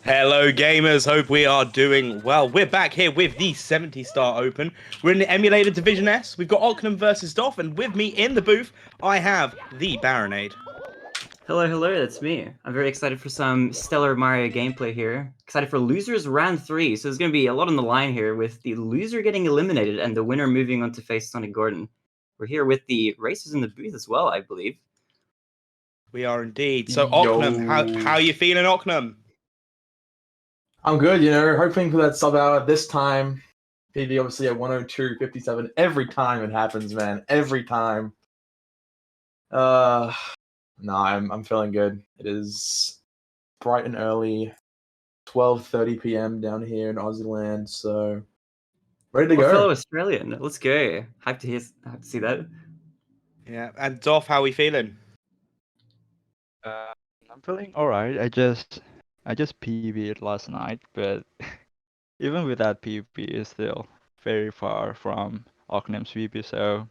Hello gamers, hope we are doing well. We're back here with the 70-star Open. We're in the emulated Division S. We've got Oknem versus doph, and with me in the booth, I have the Baronade. Hello, that's me. I'm very excited for some stellar Mario gameplay here. Excited for losers round 3, so there's going to be a lot on the line here with the loser getting eliminated and the winner moving on to face Sonic Gordon. We're here with the racers in the booth as well, I believe. We are indeed. So Oknem, how are you feeling, Oknem? I'm good, hoping for that sub hour this time. PB obviously at 102.57. Every time it happens, man. Every time. No, I'm feeling good. It is bright and early, 12:30 p.m. down here in Aussie land, so ready to go. Fellow Australian, let's go. Hyped to see that. Yeah, and doph, how are we feeling? I'm feeling alright. I just PB'd last night, but even with that PB is still very far from Oknem's PB, so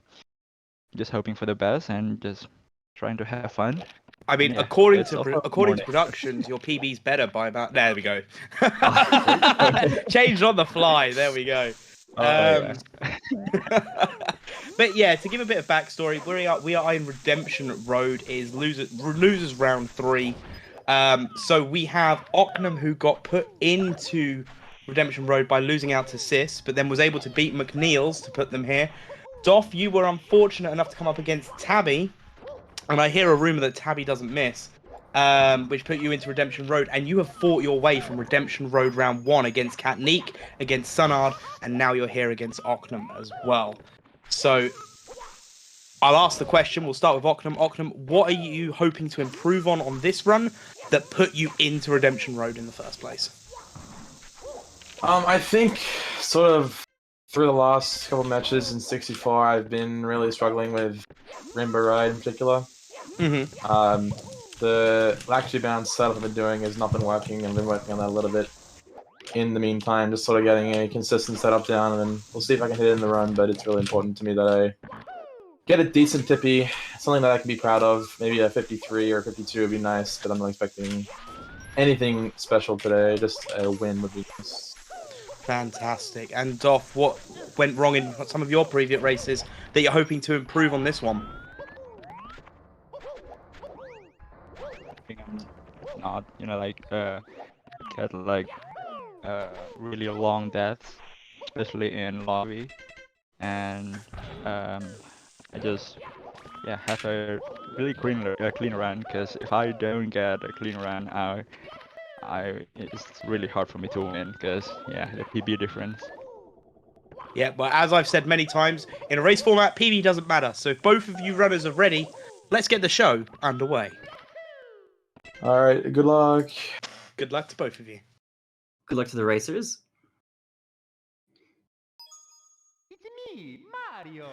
just hoping for the best and just trying to have fun. I mean, Yeah, according to productions, your PB's better by about. There we go. Changed on the fly. There we go. Yeah. But yeah, to give a bit of backstory, we are in Redemption Road. Is losers round 3. So we have Oknem, who got put into Redemption Road by losing out to Sis, but then was able to beat McNeil's to put them here. doph, you were unfortunate enough to come up against Tabby, and I hear a rumor that Tabby doesn't miss, which put you into Redemption Road, and you have fought your way from Redemption Road round 1 against Katniek, against Sunard, and now you're here against Oknem as well. So I'll ask the question. We'll start with Oknem. Oknem, what are you hoping to improve on this run that put you into Redemption Road in the first place? I think sort of through the last couple matches in 64, I've been really struggling with Rainbow Ride in particular. Mm-hmm. The Lactue Bound setup I've been doing has not been working. I've been working on that a little bit in the meantime, just sort of getting a consistent setup down, and then we'll see if I can hit it in the run, but it's really important to me that I get a decent tippy, something that I can be proud of. Maybe a 53 or 52 would be nice, but I'm not expecting anything special today. Just a win would be nice. Fantastic. And doph, what went wrong in some of your previous races that you're hoping to improve on this one? I think I'm not, get really long deaths, especially in lobby, and I just have a really clean run, because if I don't get a clean run, it's really hard for me to win, because the PB difference. Yeah, but as I've said many times, in a race format, PB doesn't matter. So if both of you runners are ready, let's get the show underway. All right, good luck. Good luck to both of you. Good luck to the racers. It's me, Mario.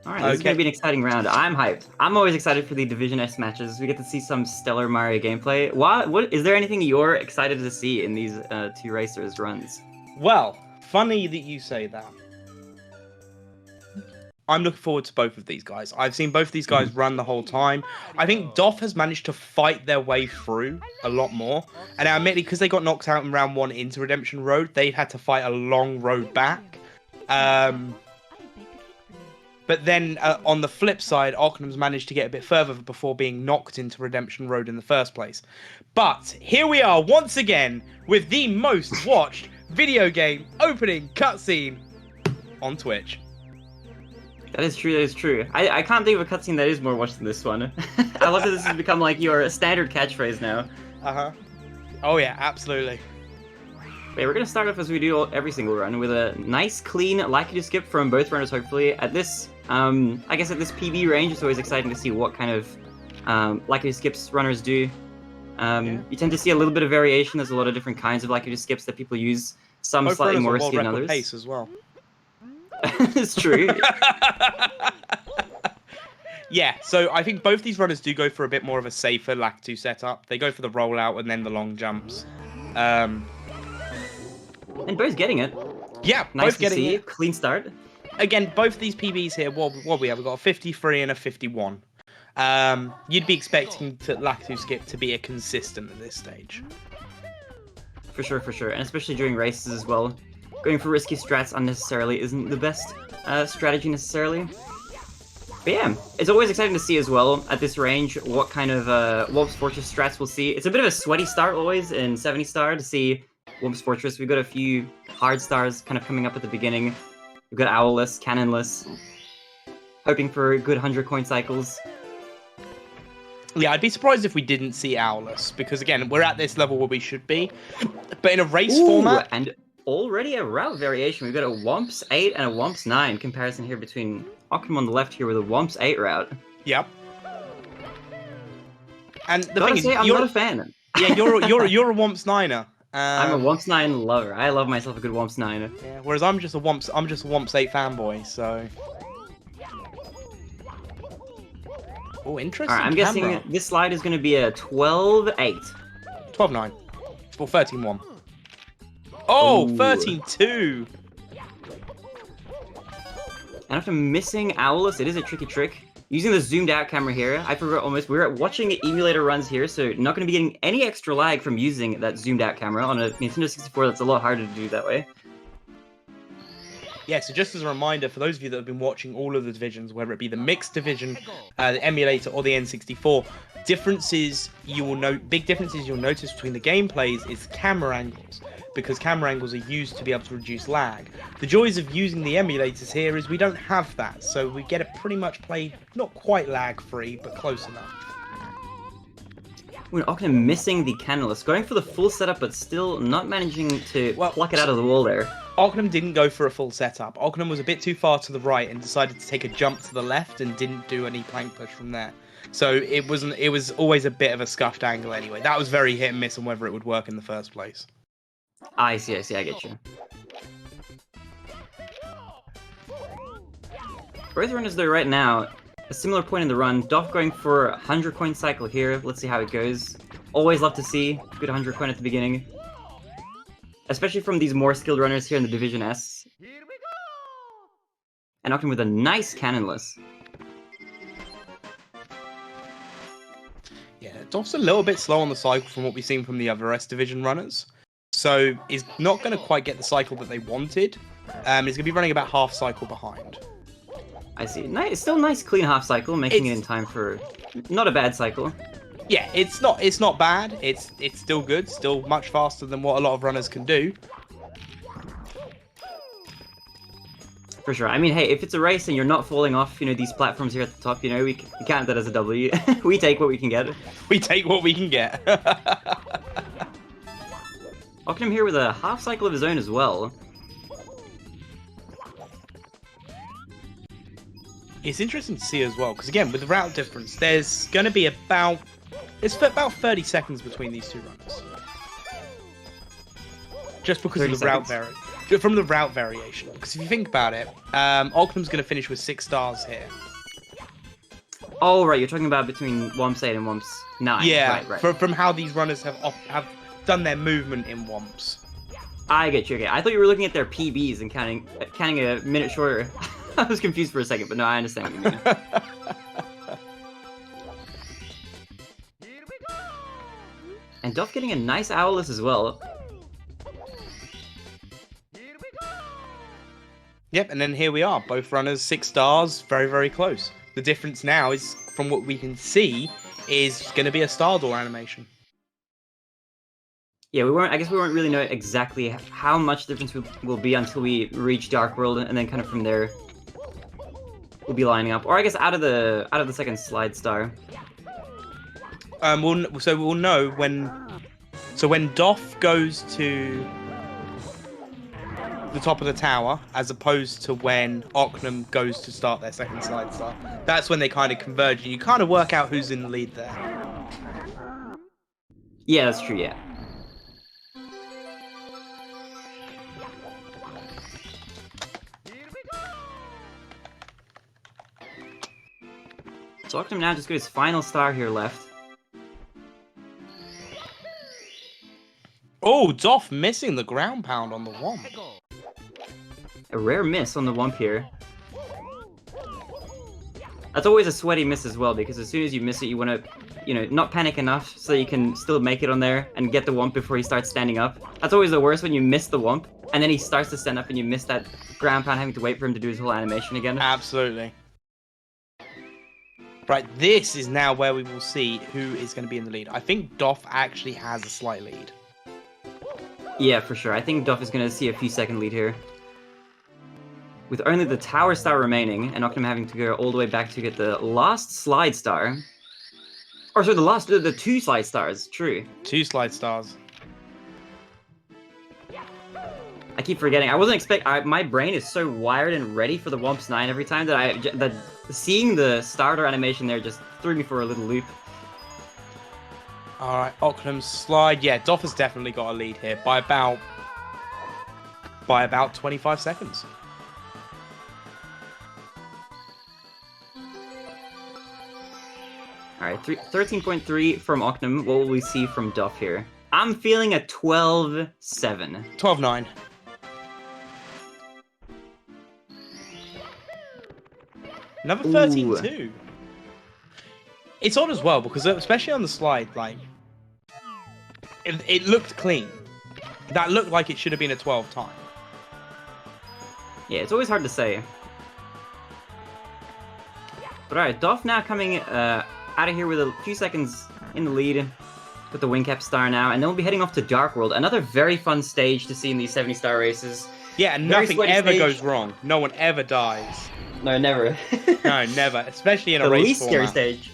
Alright, this is going to be an exciting round. I'm hyped. I'm always excited for the Division S matches. We get to see some stellar Mario gameplay. What is there anything you're excited to see in these two racers' runs? Well, funny that you say that. I'm looking forward to both of these guys. I've seen both of these guys run the whole time. I think doph has managed to fight their way through a lot more. And admittedly, because they got knocked out in round 1 into Redemption Road, they've had to fight a long road back. But then, on the flip side, Oknem's managed to get a bit further before being knocked into Redemption Road in the first place. But here we are once again with the most watched video game opening cutscene on Twitch. That is true. I can't think of a cutscene that is more watched than this one. I love that this has become like your standard catchphrase now. Uh-huh. Oh yeah, absolutely. Okay, we're going to start off as we do every single run with a nice, clean, likely to skip from both runners, hopefully. At this, I guess at this PB range, it's always exciting to see what kind of likely to skips runners do. You tend to see a little bit of variation. There's a lot of different kinds of likely to skips that people use. Some Both slightly more runners risky are than world record others. pace as well. It's true. Yeah, so I think both these runners do go for a bit more of a safer Lactue setup. They go for the rollout and then the long jumps. And both getting it. Yeah, Nice both to getting see. it. Clean start. Again, both these PBs here, what we have? We've got a 53 and a 51. you'd be expecting Lakitu Skip to be a consistent at this stage. For sure, and especially during races as well. Going for risky strats unnecessarily isn't the best strategy necessarily. But yeah, it's always exciting to see as well at this range what kind of Wolf's Fortress strats we'll see. It's a bit of a sweaty start always in 70 star to see Wolf's Fortress. We've got a few hard stars kind of coming up at the beginning. We've got Owlless, Cannonless, hoping for good 100 coin cycles. Yeah, I'd be surprised if we didn't see Owlless, because again, we're at this level where we should be. But in a race format... And already a route variation. We've got a Womps 8 and a Womps 9 comparison here between Oknem on the left here with a Womps 8 route. Yep. And the Gotta thing is, say, I'm not a fan. Yeah, you're a Womps 9er. I'm a Womps 9 lover. I love myself a good Womps 9. Yeah, whereas I'm just a Womps 8 fanboy, so... Oh, interesting. Alright, I'm guessing this slide is going to be a 12-8. 12-9. Or 13-1. Oh, Ooh. 13-2. And after missing Owlless, it is a tricky trick. Using the zoomed out camera here, I forgot almost, we're watching emulator runs here, so not going to be getting any extra lag from using that zoomed out camera. On a Nintendo 64, that's a lot harder to do that way. Yeah, so just as a reminder, for those of you that have been watching all of the divisions, whether it be the mixed division, the emulator, or the N64, big differences you'll notice between the gameplays is camera angles, because camera angles are used to be able to reduce lag. The joys of using the emulators here is we don't have that, so we get it pretty much played, not quite lag-free, but close enough. We're Oknem missing the Cannonless, going for the full setup, but still not managing to pluck it out of the wall there. Oknem didn't go for a full setup. Oknem was a bit too far to the right and decided to take a jump to the left and didn't do any plank push from there. So it was always a bit of a scuffed angle anyway. That was very hit and miss on whether it would work in the first place. I see, I get you. Both runners though right now, a similar point in the run. Doph going for a 100 coin cycle here. Let's see how it goes. Always love to see good 100 coin at the beginning. Especially from these more skilled runners here in the Division S. Here we go! And Oknem with a nice Cannonless. Yeah, Doph's a little bit slow on the cycle from what we've seen from the other S Division runners. So he's not going to quite get the cycle that they wanted. He's going to be running about half cycle behind. I see. Nice, still nice clean half cycle, making it in time for not a bad cycle. Yeah, it's not bad. It's still good, still much faster than what a lot of runners can do. For sure. I mean, hey, if it's a race and you're not falling off, these platforms here at the top, we count that as a W. We take what we can get. We take what we can get. Oknem here with a half cycle of his own as well. It's interesting to see as well, because again, with the route difference, there's going to be about 30 seconds between these two runners. Just because of the route from the route variation. Because if you think about it, Oknem's going to finish with 6 stars here. Oh, right, you're talking about between Womps 8 and Womps 9. Yeah, right. From how these runners have done their movement in Womps. I get you, okay. I thought you were looking at their PBs and counting a minute shorter. I was confused for a second, but no, I understand what you mean. Here we go! And Doph getting a nice Owlless as well. Here we go! Yep, and then here we are. Both runners, 6 stars, very, very close. The difference now is, from what we can see, is going to be a star door animation. Yeah, I guess we won't really know exactly how much difference will be until we reach Dark World, and then kind of from there we'll be lining up. Or I guess out of the second slide star. We'll know when. So when Doph goes to the top of the tower, as opposed to when Oknem goes to start their second slide star, that's when they kind of converge, and you kind of work out who's in the lead there. Yeah, that's true. Yeah. So Oknem now just got his final star here left. Oh, Doph missing the ground pound on the Womp. A rare miss on the Womp here. That's always a sweaty miss as well, because as soon as you miss it, you want to, you know, not panic enough so you can still make it on there and get the wump before he starts standing up. That's always the worst, when you miss the wump, and then he starts to stand up and you miss that ground pound, having to wait for him to do his whole animation again. Absolutely. Right, this is now where we will see who is going to be in the lead. I think Doph actually has a slight lead. Yeah, for sure. I think Doph is going to see a few second lead here. With only the Tower Star remaining, and oknem having to go all the way back to get the last Slide Star. Or sorry, the 2 Slide Stars, true. 2 slide stars. I keep forgetting. I wasn't expecting. My brain is so wired and ready for the Wumps 9 every time that seeing the starter animation there just threw me for a little loop. Alright, oknem's slide. Yeah, Doph has definitely got a lead here by about 25 seconds. Alright, 13.3 from oknem. What will we see from Doph here? I'm feeling a 12-7. 12-9. Another 13-2. It's odd as well, because especially on the slide, like, it looked clean. That looked like it should have been a 12 time. Yeah, it's always hard to say. But alright, Doph now coming out of here with a few seconds in the lead. Got the wing cap star now, and then we'll be heading off to Dark World. Another very fun stage to see in these 70-star races. Yeah, and Very nothing sweaty ever stage. goes wrong. No one ever dies. No, never. No, never. Especially in a The race least scary format. stage.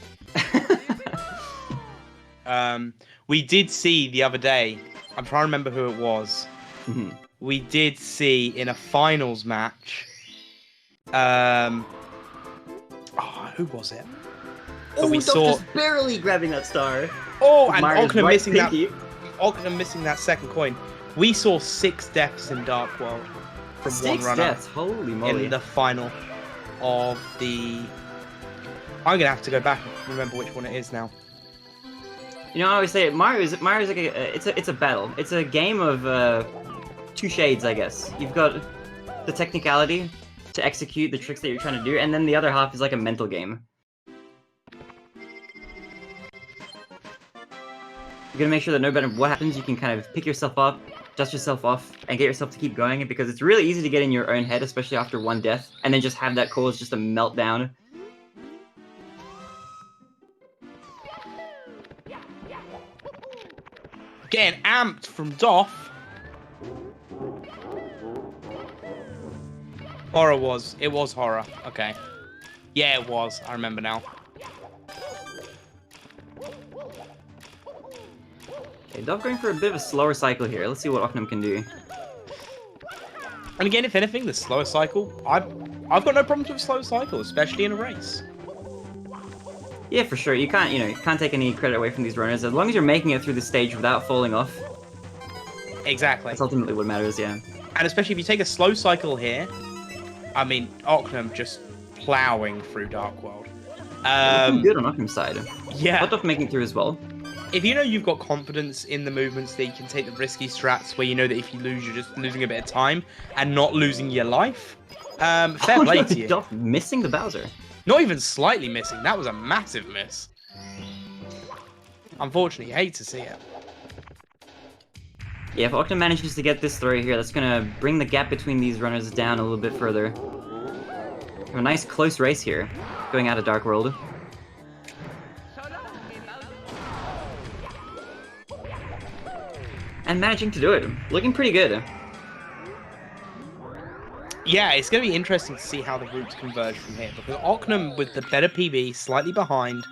We did see the other day, I'm trying to remember who it was. Mhm. We did see in a finals match. Who was it? But we Doph saw. just barely grabbing that star. Oh, and Mario's oknem right missing that. pinky. Oknem missing that second coin. We saw 6 deaths in Dark World from 6 one runner deaths, holy moly. in the final of the. I'm gonna have to go back and remember which one it is now. You know, I always say Mario's like it's a battle. It's a game of 2 shades, I guess. You've got the technicality to execute the tricks that you're trying to do, and then the other half is like a mental game. You gotta make sure that no matter what happens, you can kind of pick yourself up, dust yourself off, and get yourself to keep going, because it's really easy to get in your own head, especially after one death, and then just have that cause just a meltdown. Getting amped from Doph. Horror was. It was horror. Okay. Yeah, it was. I remember now. Okay, Doph going for a bit of a slower cycle here. Let's see what oknem can do. And again, if anything, the slower cycle, I've got no problems with slow cycle, especially in a race. Yeah, for sure. You can't take any credit away from these runners. As long as you're making it through the stage without falling off, Exactly. that's ultimately what matters, yeah. And especially if you take a slow cycle here, I mean, oknem just plowing through Dark World. Looking good on oknem's side. Yeah. Doph making it through as well. If you know you've got confidence in the movements that you can take the risky strats where you know that if you lose, you're just losing a bit of time and not losing your life, fair play to you. Doph missing the Bowser. Not even slightly missing. That was a massive miss. Unfortunately, you hate to see it. Yeah, if oknem manages to get this throw here, that's gonna bring the gap between these runners down a little bit further. A nice close race here, going out of Dark World. And managing to do it. Looking pretty good. Yeah, it's going to be interesting to see how the routes converge from here, because oknem with the better PB, slightly behind.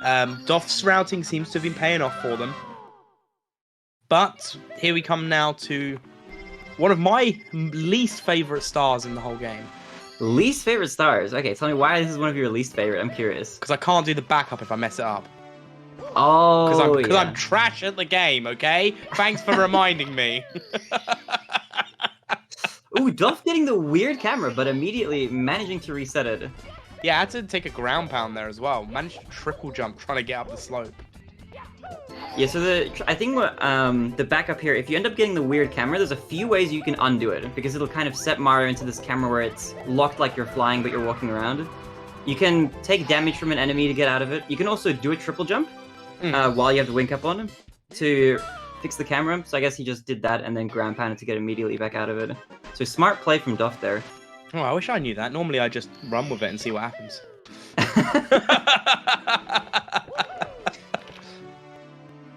Doph's routing seems to have been paying off for them. But here we come now to one of my least favourite stars in the whole game. Least favorite stars? Okay, tell me why this is one of your least favorite. I'm curious. Because I can't do the backup if I mess it up. Oh, Because I'm trash at the game, okay? Thanks for reminding me. Ooh, Doph getting the weird camera, but immediately managing to reset it. Yeah, I had to take a ground pound there as well. Managed to triple jump trying to get up the slope. Yeah, so I think what the backup here, if you end up getting the weird camera, there's a few ways you can undo it, because it'll kind of set Mario into this camera where it's locked like you're flying, but you're walking around. You can take damage from an enemy to get out of it. You can also do a triple jump while you have the wing cap on to fix the camera. So I guess he just did that and then ground pounded to get immediately back out of it. So smart play from Doph there. Oh, I wish I knew that. Normally I just run with it and see what happens.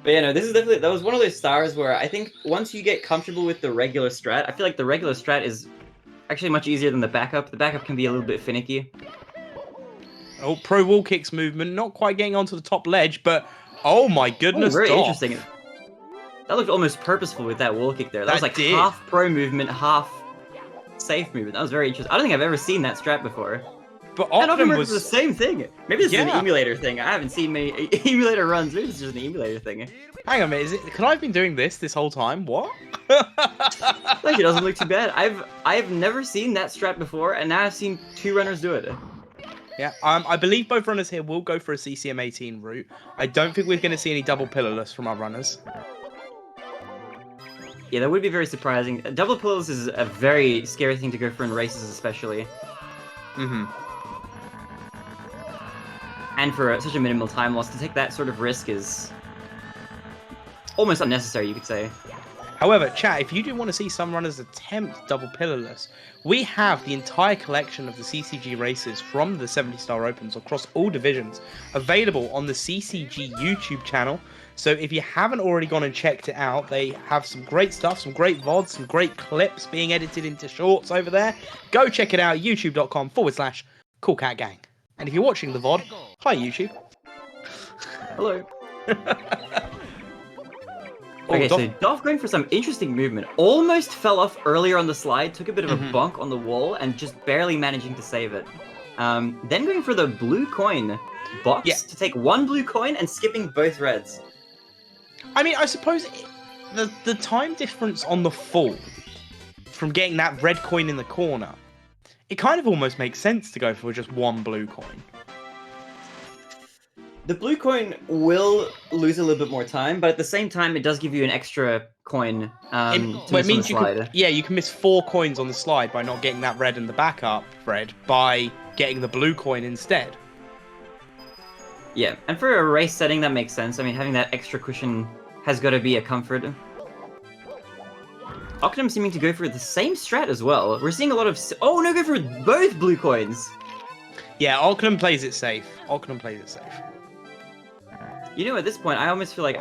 But yeah, no, this is definitely, that was one of those stars where I think once you get comfortable with the regular strat, I feel like the regular strat is actually much easier than the backup. The backup can be a little bit finicky. Oh, pro wall kicks movement, not quite getting onto the top ledge, but oh my goodness, Very Doph. interesting. That looked almost purposeful with that wall kick there. That was like did. half pro movement, half safe movement. That was very interesting. I don't think I've ever seen that strat before. But And Oknem was the was... same thing. Maybe this is an Yeah. emulator thing. I haven't seen many emulator runs. Maybe it's just an emulator thing. Hang on a minute, is it... Can I have been doing this whole time? What? Like, it doesn't look too bad. I've never seen that strat before, and now I've seen 2 runners do it. Yeah, I believe both runners here will go for a CCM 18 route. I don't think we're going to see any double pillarless from our runners. Yeah, that would be very surprising. Double pillows is a very scary thing to go for in races, especially. Mm-hmm. And for such a minimal time loss, to take that sort of risk is almost unnecessary, you could say. However, chat, if you do want to see some runners attempt double pillarless, we have the entire collection of the CCG races from the 70-star Opens across all divisions available on the CCG YouTube channel. So if you haven't already gone and checked it out, they have some great stuff, some great VODs, some great clips being edited into shorts over there. Go check it out, youtube.com/CoolCatGang. And if you're watching the VOD, hi YouTube. Hello. Oh, Okay, so Doph- Doph going for some interesting movement. Almost fell off earlier on the slide, took a bit of a Mhm. bonk on the wall, and just barely managing to save it. Then going for the blue coin box Yeah. to take 1 blue coin and skipping both reds. I mean, I suppose the time difference on the fall from getting that red coin in the corner, it kind of almost makes sense to go for just 1 blue coin. The blue coin will lose a little bit more time, but at the same time, it does give you an extra coin to It miss on means the you slide. can, you can miss 4 coins on the slide by not getting that red in the backup red by getting the blue coin instead. Yeah, and for a race setting, that makes sense. I mean, having that extra cushion has got to be a comfort. Oknem seeming to go for the same strat as well. We're seeing a lot of... Oh, no, go for both blue coins! Yeah, Oknem plays it safe. Oknem plays it safe. You know, at this point, I almost feel like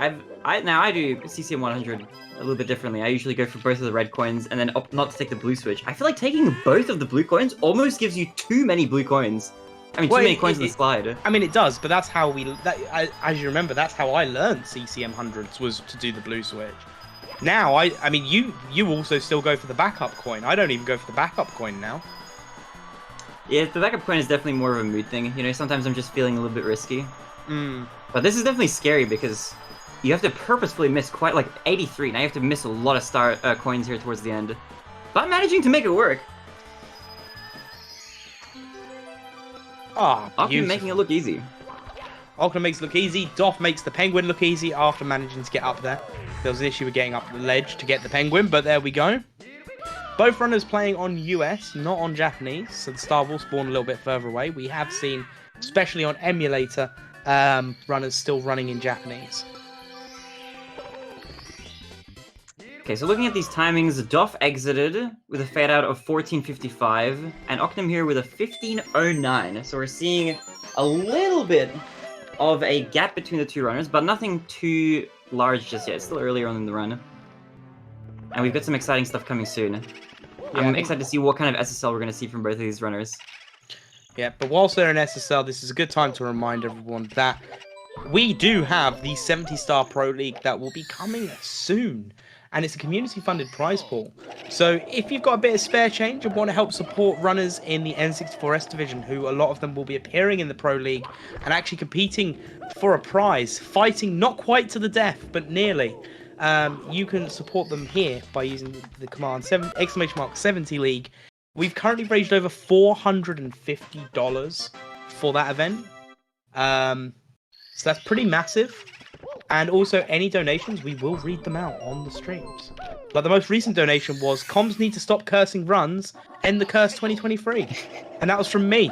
now I do CCM 100 a little bit differently. I usually go for both of the red coins and then opt not to take the blue switch. I feel like taking both of the blue coins almost gives you too many blue coins. I mean, Well, too many coins on the slide. I mean, it does, but that's how as you remember, that's how I learned CCM 100s, was to do the blue switch. Now, I mean, you also still go for the backup coin. I don't even go for the backup coin now. Yeah, the backup coin is definitely more of a mood thing. You know, sometimes I'm just feeling a little bit risky. Mm. But this is definitely scary because you have to purposefully miss quite like 83. Now you have to miss a lot of star coins here towards the end. But managing to make it work. Ah, Oknem beautiful. making it look easy. Oknem makes it look easy. Doph makes the penguin look easy after managing to get up there. There was an issue with getting up the ledge to get the penguin, but there we go. Both runners playing on US, not on Japanese, so the star will spawn a little bit further away. We have seen, especially on emulator, runners still running in Japanese. Okay, so looking at these timings, Doph exited with a fade out of 14:55, and Oknem here with a 15:09. So we're seeing a little bit of a gap between the 2 runners, but nothing too large just yet. It's still earlier on in the run. And we've got some exciting stuff coming soon. I'm excited to see what kind of SSL we're going to see from both of these runners. Yeah, but whilst they're in SSL, this is a good time to remind everyone that we do have the 70-star Pro League that will be coming soon. And it's a community-funded prize pool. So if you've got a bit of spare change and want to help support runners in the N64S division, who a lot of them will be appearing in the Pro League and actually competing for a prize, fighting not quite to the death, but nearly, you can support them here by using the command !70 League. We've currently raised over $450 for that event. So that's pretty massive. And also, any donations, we will read them out on the streams. Like the most recent donation was, "Comms need to stop cursing runs, end the curse 2023." And that was from me.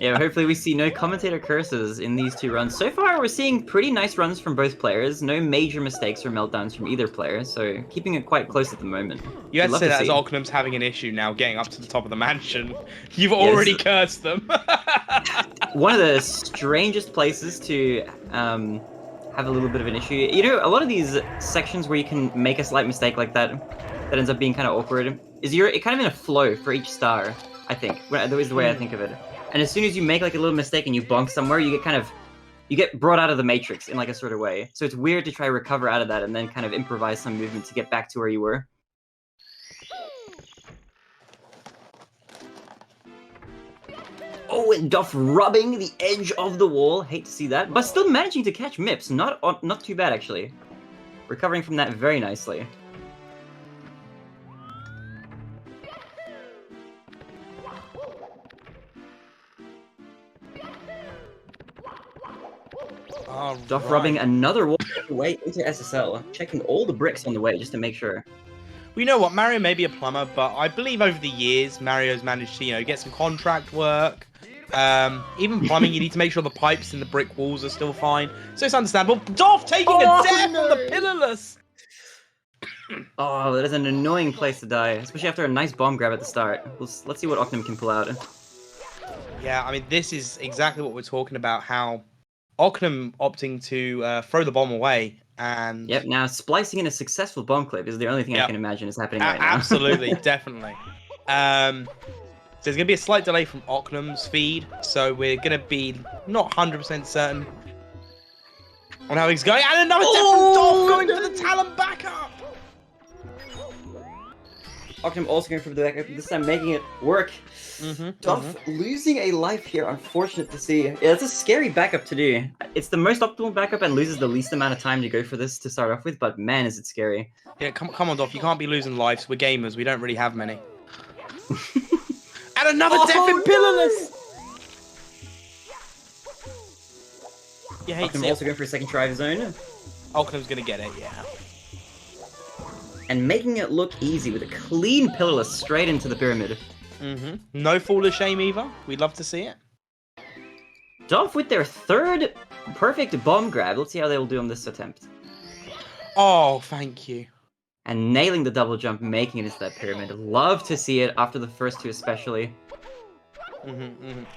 Yeah, hopefully we see no commentator curses in these two runs. So far, we're seeing pretty nice runs from both players. No major mistakes or meltdowns from either player, so keeping it quite close at the moment. You had We'd to say love that as see. Oknem's having an issue now getting up to the top of the mansion. You've this already is- cursed them. One of the strangest places to have a little bit of an issue. You know, a lot of these sections where you can make a slight mistake like that ends up being kind of awkward, is you're kind of in a flow for each star, I think. That is the way I think of it. And as soon as you make like a little mistake and you bonk somewhere, you get brought out of the matrix in like a sort of way. So it's weird to try to recover out of that and then kind of improvise some movement to get back to where you were. Oh, and Doph rubbing the edge of the wall. Hate to see that, but still managing to catch Mips. Not too bad actually. Recovering from that very nicely. Doph rubbing another wall on the way into SSL, checking all the bricks on the way just to make sure. We know what, Mario may be a plumber, but I believe over the years Mario's managed to, get some contract work. Even plumbing, you need to make sure the pipes and the brick walls are still fine. So it's understandable. Doph taking a death on the pillarless. Oh, that is an annoying place to die, especially after a nice bomb grab at the start. Let's see what Oknem can pull out. Yeah, I mean, this is exactly what we're talking about, how Oknem opting to throw the bomb away. And Yep, now splicing in a successful bomb clip is the only thing I can imagine is happening right now. Absolutely, definitely. So there's going to be a slight delay from Oknem's feed, so we're going to be not 100% certain on how he's going. And another death from Doph going for the Talon backup! Oknem also going for the backup, this time making it work. Doph losing a life here, unfortunate to see. Yeah, it's a scary backup to do. It's the most optimal backup and loses the least amount of time to go for this to start off with, but man, is it scary. Yeah, come on, Doph, you can't be losing lives. We're gamers, we don't really have many. And another death in pillarless! You hate to Oknem see also it. going for a second try of his own. Oknem's going to get it, yeah. And making it look easy with a clean pillarless straight into the pyramid. No fall of shame either. We'd love to see it. Doph with their third perfect bomb grab. Let's see how they will do on this attempt. Oh, thank you. And nailing the double jump, making it into that pyramid. Love to see it after the first two especially.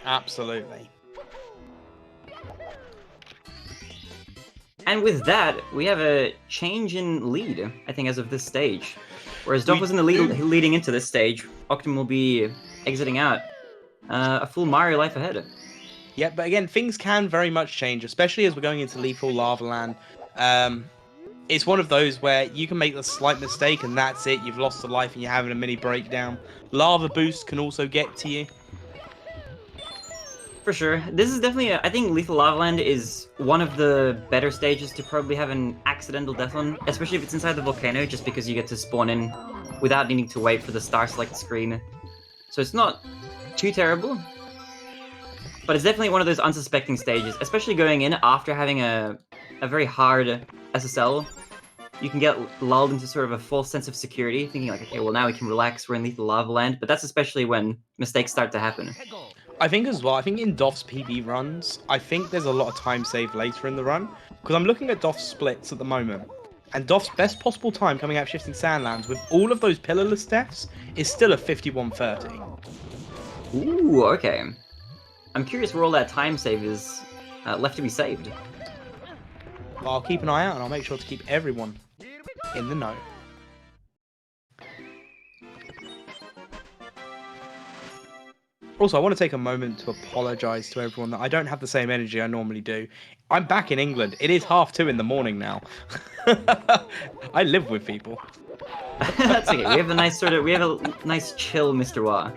Absolutely. And with that, we have a change in lead, I think, as of this stage. Whereas Doph was in the lead leading into this stage, Oknem will be exiting out. A full Mario life ahead. Yeah, but again, things can very much change, especially as we're going into Lethal Lava Land. It's one of those where you can make a slight mistake and that's it. You've lost a life and you're having a mini breakdown. Lava Boost can also get to you. For sure. This is definitely, I think Lethal Lava Land is one of the better stages to probably have an accidental death on, especially if it's inside the volcano, just because you get to spawn in without needing to wait for the star select screen. So it's not too terrible, but it's definitely one of those unsuspecting stages, especially going in after having a very hard SSL. You can get lulled into sort of a false sense of security, thinking like, okay, well now we can relax, we're in Lethal Lava Land, but that's especially when mistakes start to happen. I think as well, I think in Doph's PB runs, I think there's a lot of time saved later in the run. Because I'm looking at Doph's splits at the moment. And Doph's best possible time coming out of Shifting Sandlands with all of those pillarless deaths is still a 51:30. Ooh, okay. I'm curious where all that time save is left to be saved. But I'll keep an eye out and I'll make sure to keep everyone in the know. Also, I want to take a moment to apologise to everyone that I don't have the same energy I normally do. I'm back in England. It is 2:30 in the morning now. I live with people. That's okay. We have a nice chill Mr. Wah.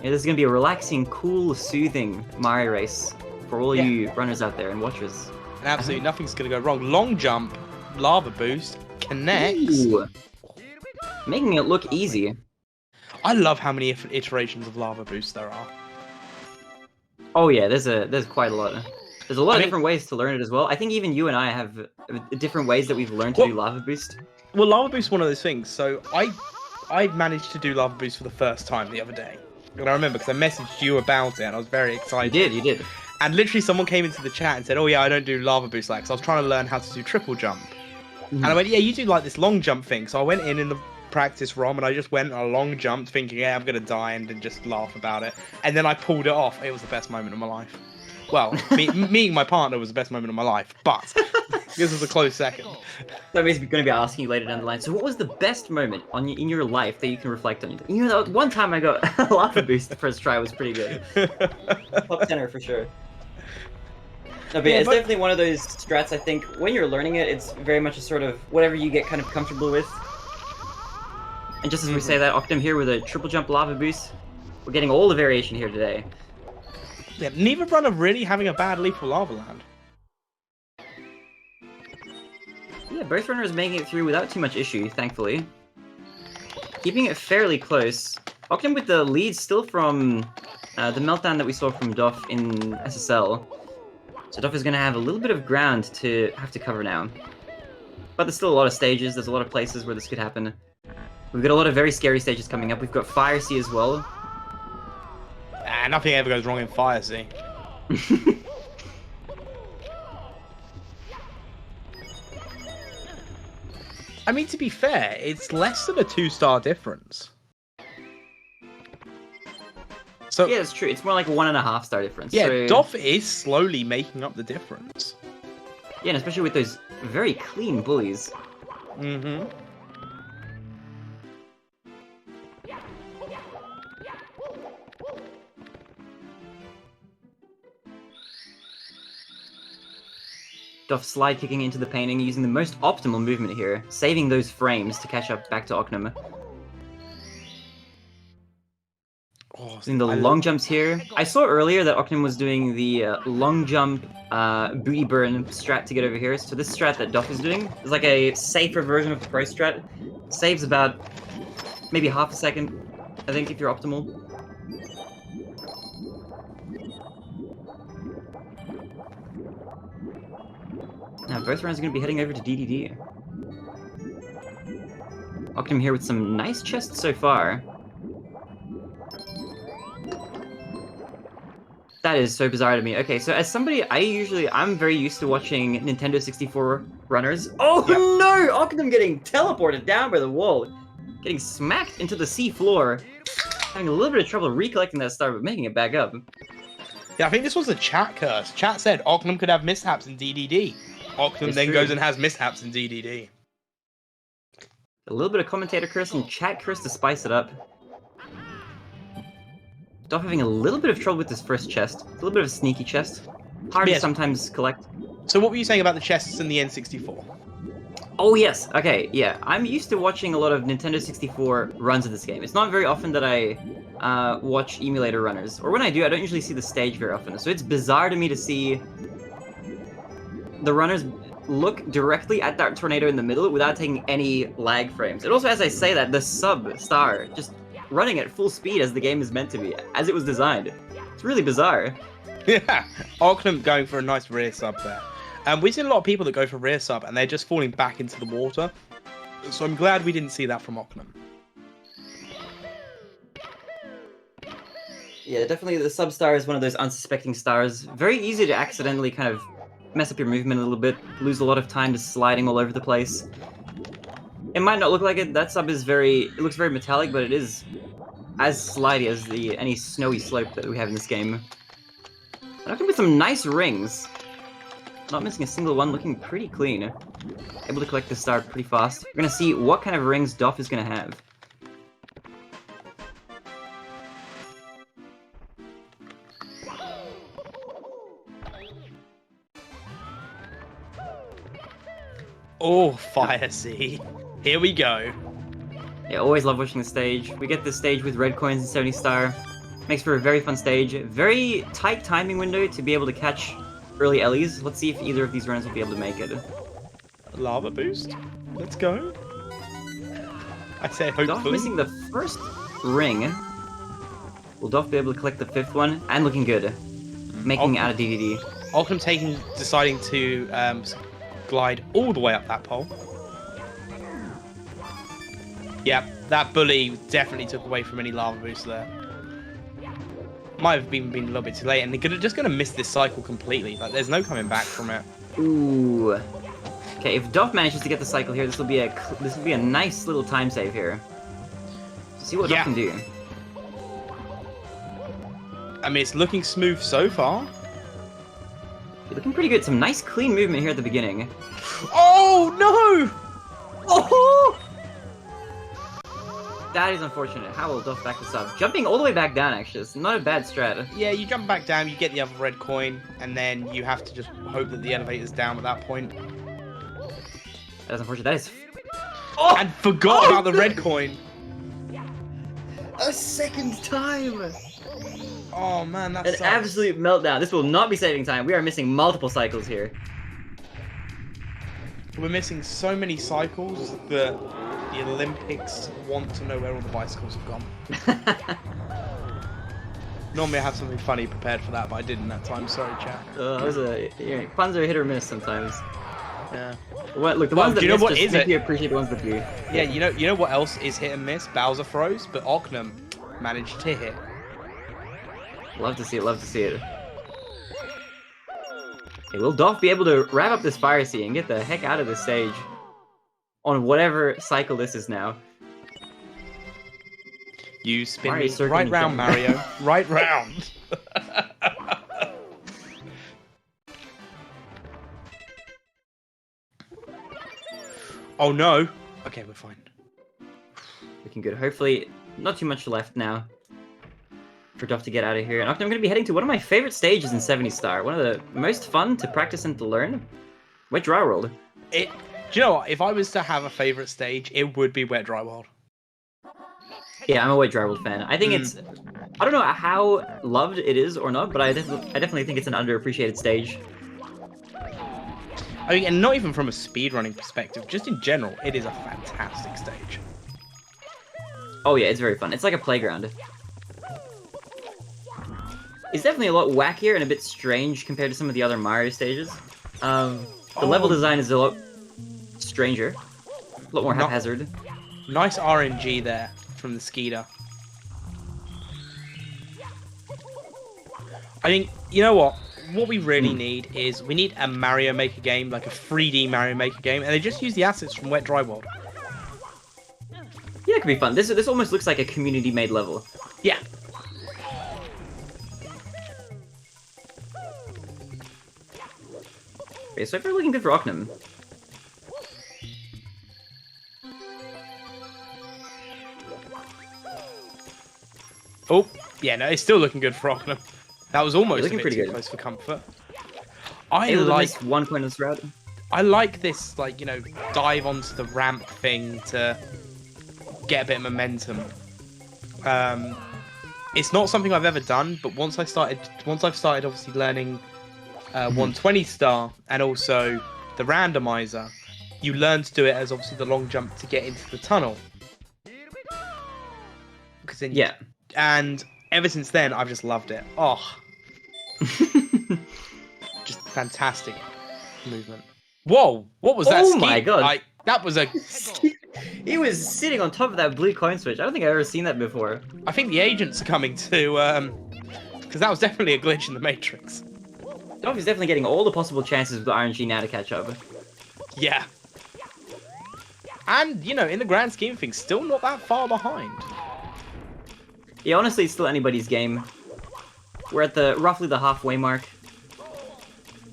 Yeah, this is gonna be a relaxing, cool, soothing Mario race for all you runners out there and watchers. And absolutely nothing's going to go wrong. Long jump, lava boost, connects. Ooh. Making it look easy. I love how many iterations of lava boost there are. Oh yeah, there's quite a lot. There's a lot of mean- different ways to learn it as well. I think even you and I have different ways that we've learned to do lava boost. Well, lava boost is one of those things. So I managed to do lava boost for the first time the other day. And I remember because I messaged you about it and I was very excited. You did. And literally someone came into the chat and said, oh yeah, I don't do lava boost like, because I was trying to learn how to do triple jump. And I went, yeah, you do like this long jump thing. So I went in the practice ROM and I just went on a long jump thinking, yeah, I'm going to die and then just laugh about it. And then I pulled it off. It was the best moment of my life. Well, meeting my partner was the best moment of my life, but this was a close second. So I'm basically going to be asking you later down the line. So, what was the best moment in your life that you can reflect on? You know, that one time I got a lava boost the first try was pretty good. Top tenor for sure. No, but yeah, it's definitely one of those strats. I think when you're learning it, it's very much a sort of whatever you get kind of comfortable with. And just as we say that, Oknem here with a triple jump lava boost, we're getting all the variation here today. Yeah, neither runner really having a bad leap for Lava Land. Yeah, both runners making it through without too much issue, thankfully. Keeping it fairly close. Oknem with the lead still from the meltdown that we saw from doph in SSL. So doph is going to have a little bit of ground to have to cover now. But there's still a lot of stages, there's a lot of places where this could happen. We've got a lot of very scary stages coming up. We've got Fire Sea as well. Nothing ever goes wrong in Fire Sea. I mean, to be fair, it's less than a 2-star difference. So Yeah, it's true. It's more like a 1.5 star difference. yeah, So, doph is slowly making up the difference. yeah, and especially with those very clean bullies. Mm-hmm. doph slide kicking into the painting, using the most optimal movement here, saving those frames to catch up back to Oknem. Oh, Doing the long jumps here. I saw earlier that Oknem was doing the long jump booty burn strat to get over here. So this strat that doph is doing is like a safer version of the pro strat. Saves about maybe half a second, I think, if you're optimal. Now both runners are going to be heading over to DDD. Oknem here with some nice chests so far. That is so bizarre to me. Okay, so as somebody, I'm very used to watching Nintendo 64 runners. Oh no! Oknem getting teleported down by the wall. Getting smacked into the sea floor. Having a little bit of trouble recollecting that star, but making it back up. Yeah, I think this was a chat curse. Chat said Oknem could have mishaps in DDD. Oknem It's then true. goes and has mishaps in DDD. A little bit of commentator curse and chat curse to spice it up. doph having a little bit of trouble with this first chest. A little bit of a sneaky chest. Hard to Yes. sometimes collect. So what were you saying about the chests in the N64? Oh yes, okay, yeah. I'm used to watching a lot of Nintendo 64 runs of this game. It's not very often that I watch emulator runners. Or when I do, I don't usually see the stage very often. So it's bizarre to me to see the runners look directly at that tornado in the middle without taking any lag frames. And also, as I say that, the sub-star just running at full speed as the game is meant to be, as it was designed. It's really bizarre. Yeah, Oknem going for a nice rear sub there. We've seen a lot of people that go for rear sub and they're just falling back into the water. So I'm glad we didn't see that from Oknem. Yeah, definitely the sub-star is one of those unsuspecting stars. Very easy to accidentally kind of mess up your movement a little bit, lose a lot of time just sliding all over the place. It might not look like it, that sub is it looks very metallic, but it is as slidey as any snowy slope that we have in this game. And Oknem with some nice rings. Not missing a single one, looking pretty clean. Able to collect the star pretty fast. We're gonna see what kind of rings doph is gonna have. Oh, Fire Sea. Here we go. Yeah, always love watching the stage. We get this stage with red coins and 70 star. Makes for a very fun stage. Very tight timing window to be able to catch early Ellies. Let's see if either of these runners will be able to make it. Lava boost. Let's go. I say doph hopefully. missing the first ring. Will doph be able to collect the fifth one? And looking good. Making it out of DDD. Oknem deciding to glide all the way up that pole. Yeah, that bully definitely took away from any lava boost there. Might have been a little bit too late, and they're just gonna miss this cycle completely. Like, there's no coming back from it. Ooh. Okay, if Doph manages to get the cycle here, this will be a nice little time save here. See what Doph can do. I mean, it's looking smooth so far. You're looking pretty good. Some nice clean movement here at the beginning. Oh no! Oh! That is unfortunate. How will Doph back this up? Jumping all the way back down, actually. It's not a bad strat. Yeah, you jump back down, you get the other red coin, and then you have to just hope that the elevator's down at that point. That is unfortunate. That is... Oh! And forgot about the red coin. A second time! Oh man, that's An absolute meltdown. This will not be saving time. We are missing multiple cycles here. We're missing so many cycles that the Olympics want to know where all the bicycles have gone. Normally I have something funny prepared for that, but I didn't that time. Sorry, chat. Puns are hit or miss sometimes. Yeah. Look, the ones that do you know miss what just is make it? you appreciate the ones that do. Yeah, you know what else is hit and miss? Bowser throws, but Oknem managed to hit. Love to see it, love to see it. Okay, will Doph be able to wrap up this fire sea and get the heck out of this stage? On whatever cycle this is now. You spin Mario me circling right the round, camera. Mario. Right round. Oh no. Okay, we're fine. Looking good. Hopefully, not too much left now for Doph to get out of here. And I'm going to be heading to one of my favorite stages in 70 Star. One of the most fun to practice and to learn. Wet Dry World. Do you know what? If I was to have a favorite stage, it would be Wet Dry World. Yeah, I'm a Wet Dry World fan. I think it's... I don't know how loved it is or not, but I definitely think it's an underappreciated stage. I mean, and not even from a speedrunning perspective, just in general, it is a fantastic stage. Oh yeah, it's very fun. It's like a playground. It's definitely a lot wackier and a bit strange compared to some of the other Mario stages. The level design is a lot stranger, a lot more haphazard. Nice RNG there from the Skeeter. I think, you know what? What we really need is, we need a Mario Maker game, like a 3D Mario Maker game, and they just use the assets from Wet Dry World. Yeah, it could be fun. This almost looks like a community-made level. Yeah. Okay, so far looking good for Oknem. Oh, yeah, no, it's still looking good for Oknem. That was almost looking a bit pretty too good. close for comfort. Able to miss 1 point on this route. I like this, like, you know, dive onto the ramp thing to get a bit of momentum. It's not something I've ever done, but once I've started obviously learning 120 star and also the randomizer, you learn to do it as obviously the long jump to get into the tunnel. Because then Yeah. And ever since then, I've just loved it. Oh. Just fantastic movement. Whoa! What was that? Oh my god! That was a... He was sitting on top of that blue coin switch. I don't think I've ever seen that before. I think the agents are coming to, because that was definitely a glitch in the Matrix. Doph is definitely getting all the possible chances with the RNG now to catch up. Yeah. And, you know, in the grand scheme of things, still not that far behind. Yeah, honestly, it's still anybody's game. We're at roughly the halfway mark.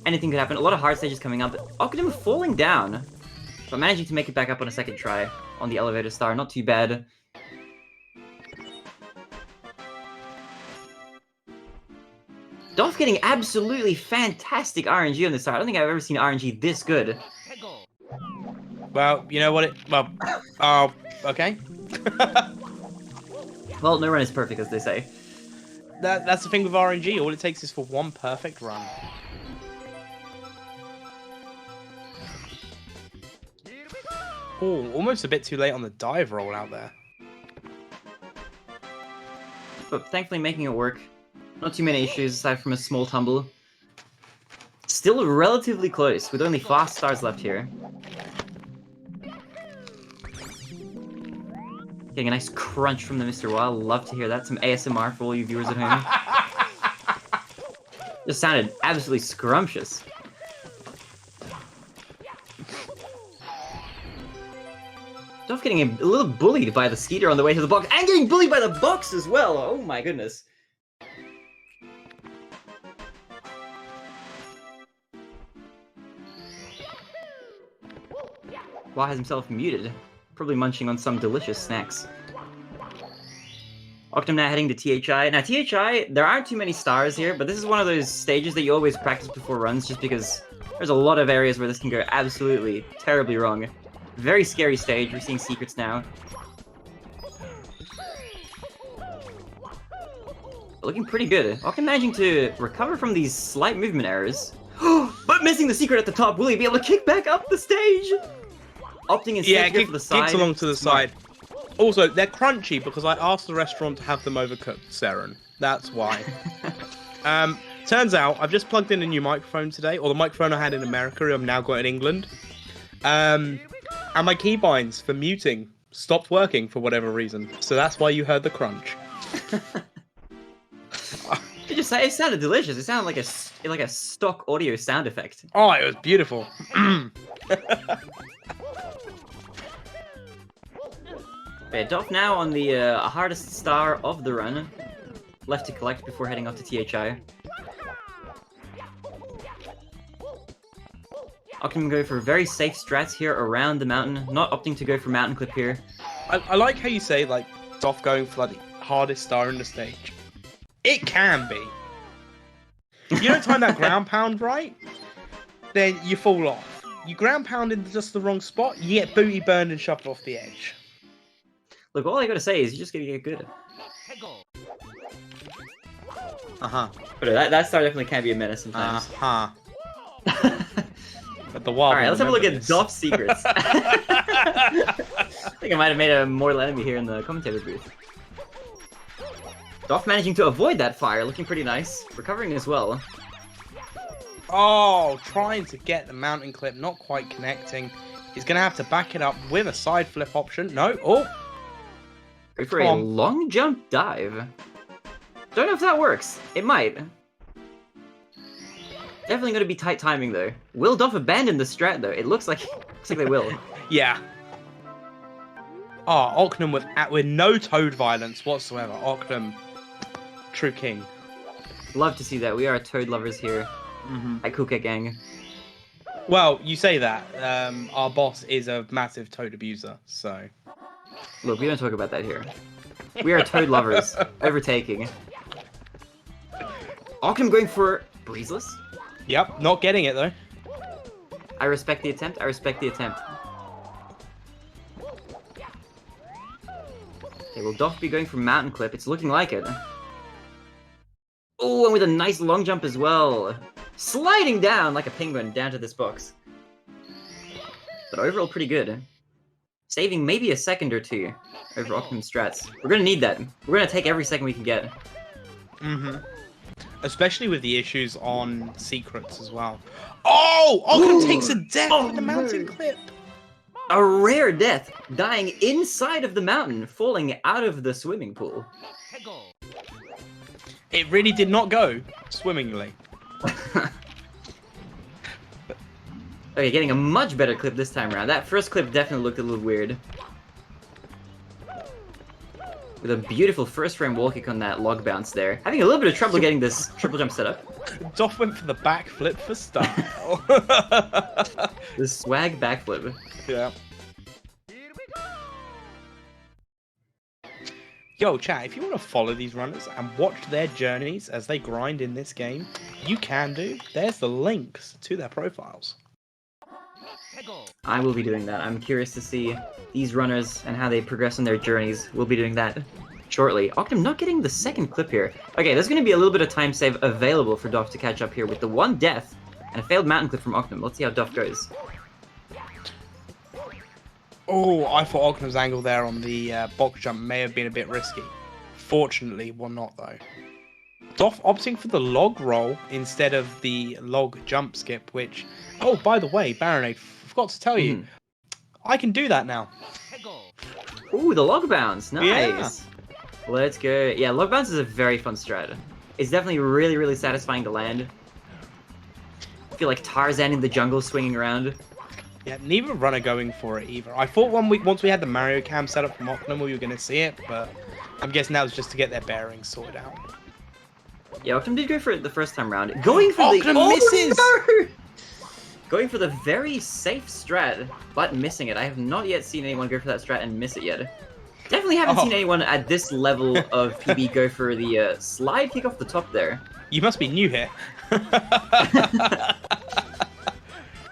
Anything could happen. A lot of hard stages coming up. Oknem falling down, but managing to make it back up on a second try on the elevator star. Not too bad. Doph getting absolutely fantastic RNG on this star. I don't think I've ever seen RNG this good. Well, you know what okay. Well, no run is perfect, as they say. That's the thing with RNG. All it takes is for one perfect run. Oh, almost a bit too late on the dive roll out there. But thankfully making it work. Not too many issues aside from a small tumble. Still relatively close, with only 5 stars left here. Getting a nice crunch from the Mr. Wild. Love to hear that. Some ASMR for all you viewers at home. Just sounded absolutely scrumptious. Doph getting a little bullied by the Skeeter on the way to the box, and getting bullied by the box as well! Oh my goodness. Wah has himself muted, probably munching on some delicious snacks. Oknem now heading to THI. Now THI, there aren't too many stars here, but this is one of those stages that you always practice before runs just because there's a lot of areas where this can go absolutely terribly wrong. Very scary stage, we're seeing secrets now. Looking pretty good. Oknem managing to recover from these slight movement errors. But missing the secret at the top, will he be able to kick back up the stage? Opting instead to go for the side. Kicks along to the side. Also, they're crunchy because I asked the restaurant to have them overcooked, Seren. That's why. Turns out, I've just plugged in a new microphone today, or the microphone I had in America, I've now got in England. And my keybinds for muting stopped working for whatever reason. So that's why you heard the crunch. It sounded delicious. It sounded like a stock audio sound effect. Oh, it was beautiful. Okay, Doph now on the hardest star of the run. Left to collect before heading off to THI. Oknem go for very safe strats here around the mountain, not opting to go for mountain clip here. I like how you say, like, Doph going for, like, the hardest star in the stage. It can be. You don't time that ground pound right, then you fall off. You ground pound in just the wrong spot, you get booty burned and shoved off the edge. Look, all I gotta say is you just gotta get good. Uh-huh. But that star definitely can be a menace sometimes. Uh-huh. But the wild. Alright, let's have a look at this. Doph's secrets. I think I might have made a mortal enemy here in the commentator booth. Doph managing to avoid that fire, looking pretty nice. Recovering as well. Oh, trying to get the mountain clip, not quite connecting. He's going to have to back it up with a side flip option. No, oh. Go for a long jump dive. Don't know if that works. It might. Definitely going to be tight timing though. Will Doph abandon the strat though? It looks like they will. Yeah. Oh, Oknem with no toad violence whatsoever. Oknem, true king. Love to see that. We are toad lovers here at Coolcat Gang. Well, you say that. Our boss is a massive toad abuser, so... Look, we don't talk about that here. We are toad lovers. Overtaking. Oknem going for breezeless. Yep, not getting it though. I respect the attempt. I respect the attempt. Okay, will Doph be going for mountain clip? It's looking like it. Oh, and with a nice long jump as well. Sliding down like a penguin down to this box. But overall pretty good. Saving maybe a second or two over Oknem's strats. We're gonna need that. We're gonna take every second we can get. Especially with the issues on secrets as well. Oh! Oknem takes a death with the mountain clip! A rare death, dying inside of the mountain, falling out of the swimming pool. It really did not go swimmingly. Okay, getting a much better clip this time around. That first clip definitely looked a little weird. With a beautiful first frame wall kick on that log bounce there. Having a little bit of trouble getting this triple jump set up. Doph went for the backflip for style. The swag backflip. Yeah. Yo, chat, if you want to follow these runners and watch their journeys as they grind in this game, you can do. There's the links to their profiles. I will be doing that. I'm curious to see these runners and how they progress in their journeys. We'll be doing that shortly. Oknem not getting the second clip here. Okay, there's going to be a little bit of time save available for Doph to catch up here with the one death and a failed mountain clip from Oknem. Let's see how Doph goes. Oh, I thought Oknem's angle there on the box jump may have been a bit risky. Fortunately, well not though. Doph opting for the log roll instead of the log jump skip, which... Oh, by the way, Baronade, forgot to tell you, I can do that now. Ooh, the log bounce. Nice. Yeah. Let's go. Yeah, log bounce is a very fun strat. It's definitely really, really satisfying to land. I feel like Tarzan in the jungle swinging around. Yeah, neither runner going for it either. I thought once we had the Mario Cam set up from Oknem, we were going to see it, but I'm guessing that was just to get their bearings sorted out. Yeah, Oknem did go for it the first time round. Going for Oknem misses! No! Going for the very safe strat, but missing it. I have not yet seen anyone go for that strat and miss it yet. Definitely haven't seen anyone at this level of PB go for the slide kick off the top there. You must be new here.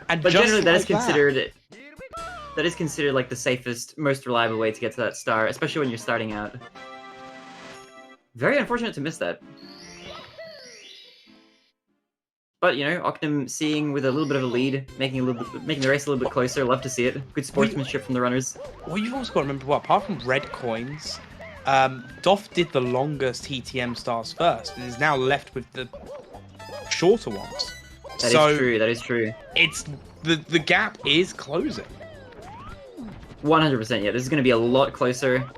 And But just generally, that is like considered that is considered like the safest, most reliable way to get to that star, especially when you're starting out. Very unfortunate to miss that. But you know, Oknem seeing with a little bit of a lead, making the race a little bit closer. Love to see it. Good sportsmanship from the runners. Well, you've also got to remember, apart from red coins, Doph did the longest TTM stars first, and is now left with the shorter ones. That is true. That is true. It's the gap is closing. 100%. Yeah, this is going to be a lot closer.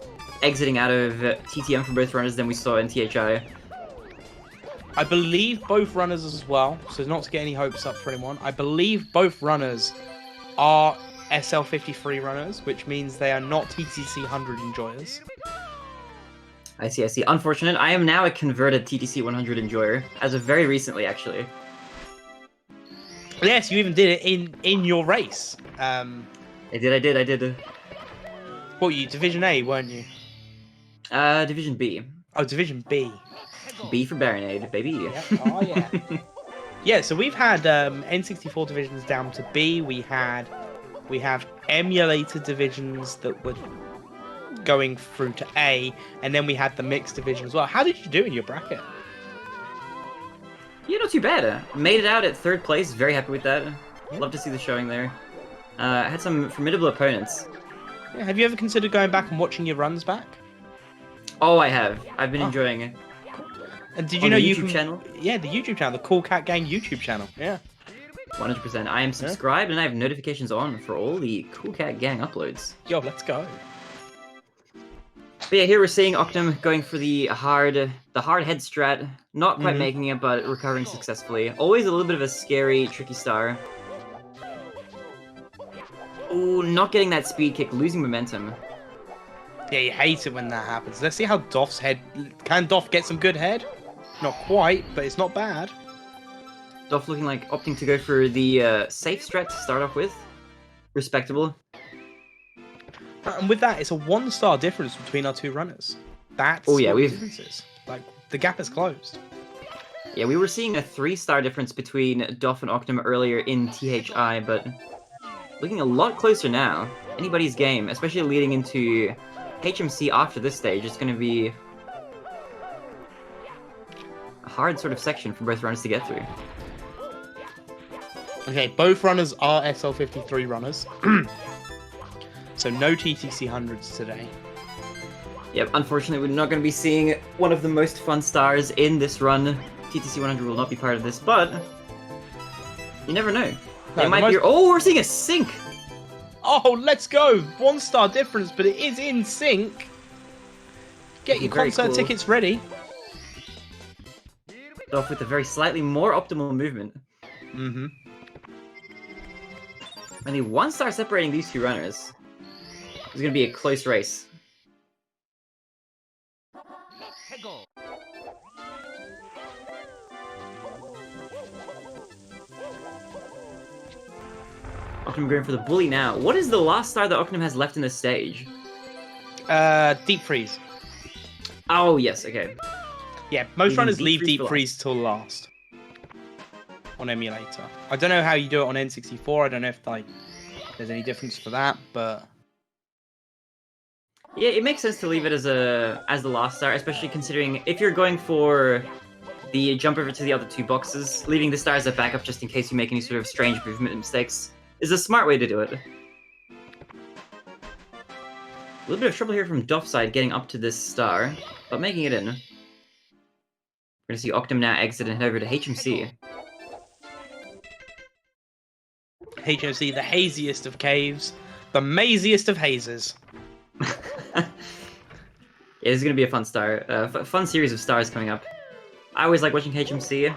Exiting out of TTM for both runners than we saw in THI. I believe both runners as well, so not to get any hopes up for anyone, I believe both runners are SL53 runners, which means they are not TTC 100 enjoyers. I see, I see. Unfortunate. I am now a converted TTC 100 enjoyer, as of very recently, actually. Yes, you even did it in your race. I did. What were you, Division A, weren't you? Division B. Oh, Division B. B for Baronade, baby. Yeah. Oh, yeah. Yeah, so we've had N64 divisions down to B. We have emulator divisions that were going through to A, and then we had the mixed division as well. How did you do in your bracket? Yeah, not too bad. Made it out at 3rd place. Very happy with that. Love to see the showing there. Had some formidable opponents. Yeah, have you ever considered going back and watching your runs back? Oh, I have. I've been enjoying it. And did you On know the you YouTube can... channel? Yeah, the YouTube channel, the Cool Cat Gang YouTube channel. Yeah. 100%. I am subscribed and I have notifications on for all the Cool Cat Gang uploads. Yo, let's go. But yeah, here we're seeing Oknem going for the hard head strat. Not quite making it, but recovering successfully. Always a little bit of a scary, tricky star. Ooh, not getting that speed kick, losing momentum. Yeah, you hate it when that happens. Let's see how Doph's head... Can Doph get some good head? Not quite, but it's not bad. Doph looking like opting to go for the safe strat to start off with. Respectable. And with that, it's a 1-star difference between our two runners. That's Oh, yeah, what the difference is. Like, the gap is closed. Yeah, we were seeing a 3-star difference between Doph and Oknem earlier in THI, but looking a lot closer now. Anybody's game, especially leading into HMC after this stage. It's going to be a hard sort of section for both runners to get through. Okay, both runners are SL53 runners. So no TTC 100s today. Yep, unfortunately we're not going to be seeing one of the most fun stars in this run. TTC 100 will not be part of this, but you never know. No, It might be... Oh, we're seeing a sync! Oh, let's go! 1-star difference, but it is in sync. Get your Very concert cool. tickets ready. Off with a very slightly more optimal movement. Mm-hmm. Only 1 star separating these two runners. It's going to be a close race. Oknem going for the bully now. What is the last star that Oknem has left in this stage? Deep freeze. Oh, yes, okay. Yeah, most Leaving runners deep leave freeze deep for freeze till last. On emulator. I don't know how you do it on N64. I don't know if like there's any difference for that, but Yeah, it makes sense to leave it as the last star, especially considering if you're going for the jump over to the other 2 boxes, leaving the star as a backup just in case you make any sort of strange movement mistakes is a smart way to do it. A little bit of trouble here from Doph's side getting up to this star, but making it in. We're going to see Oknem now exit and head over to HMC. HMC, the haziest of caves, the maziest of hazes. Yeah, this is gonna be a fun fun series of stars coming up. I always like watching HMC.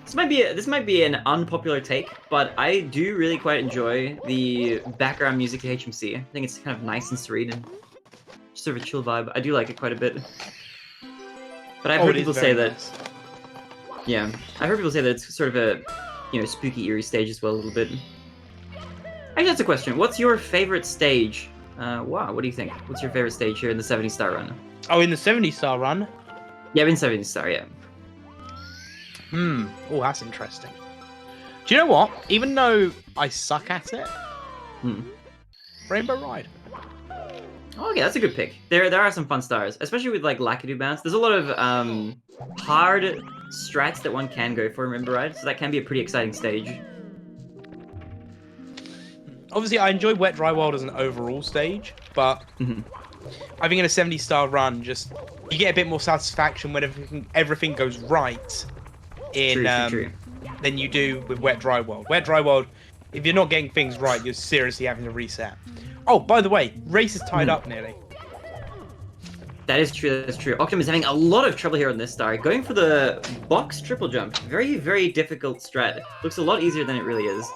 This might be an unpopular take, but I do really quite enjoy the background music to HMC. I think it's kind of nice and serene and just sort of a chill vibe. I do like it quite a bit. But I've heard people say that. Nice. Yeah, I've heard people say that it's sort of a, spooky, eerie stage as well a little bit. Actually, that's a question. What's your favorite stage? Wow, what do you think? What's your favorite stage here in the 70-star run? Oh, in the 70-star run? Yeah, in 70-star, yeah. Oh, that's interesting. Do you know what? Even though I suck at it, Rainbow Ride. Oh, okay, that's a good pick. There are some fun stars, especially with like Lakitu Bounce. There's a lot of hard strats that one can go for in Rainbow Ride, so that can be a pretty exciting stage. Obviously, I enjoy Wet Dry Wild as an overall stage, but I think in a 70-star run, just you get a bit more satisfaction when everything goes right in True. than you do with Wet Dry Wild. Wet Dry Wild, if you're not getting things right, you're seriously having to reset. Oh, by the way, race is tied up nearly. That is true, that's true. Oknem is having a lot of trouble here on this star. Going for the box triple jump. Very, very difficult strat. Looks a lot easier than it really is.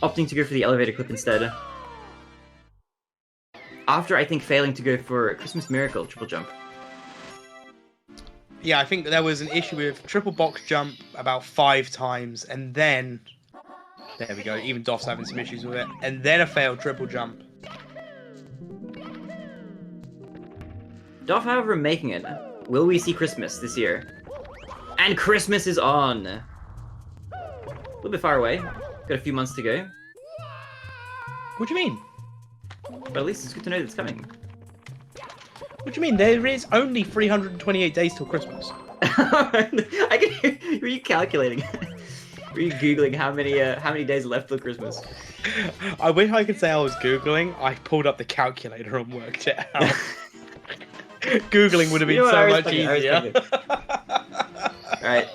Opting to go for the elevator clip instead. After, I think, failing to go for Christmas Miracle triple jump. Yeah, I think there was an issue with triple box jump about 5 times, and then... There we go, even Doph's having some issues with it. And then a failed triple jump. Doph, however, making it. Will we see Christmas this year? And Christmas is on! A little bit far away. Got a few months to go. What do you mean? But at least it's good to know that it's coming. What do you mean? There is only 328 days till Christmas. I can hear, were you calculating? Were you Googling how many days left till Christmas? I wish I could say I was Googling. I pulled up the calculator and worked it out. Googling would have been so much easier. Alright.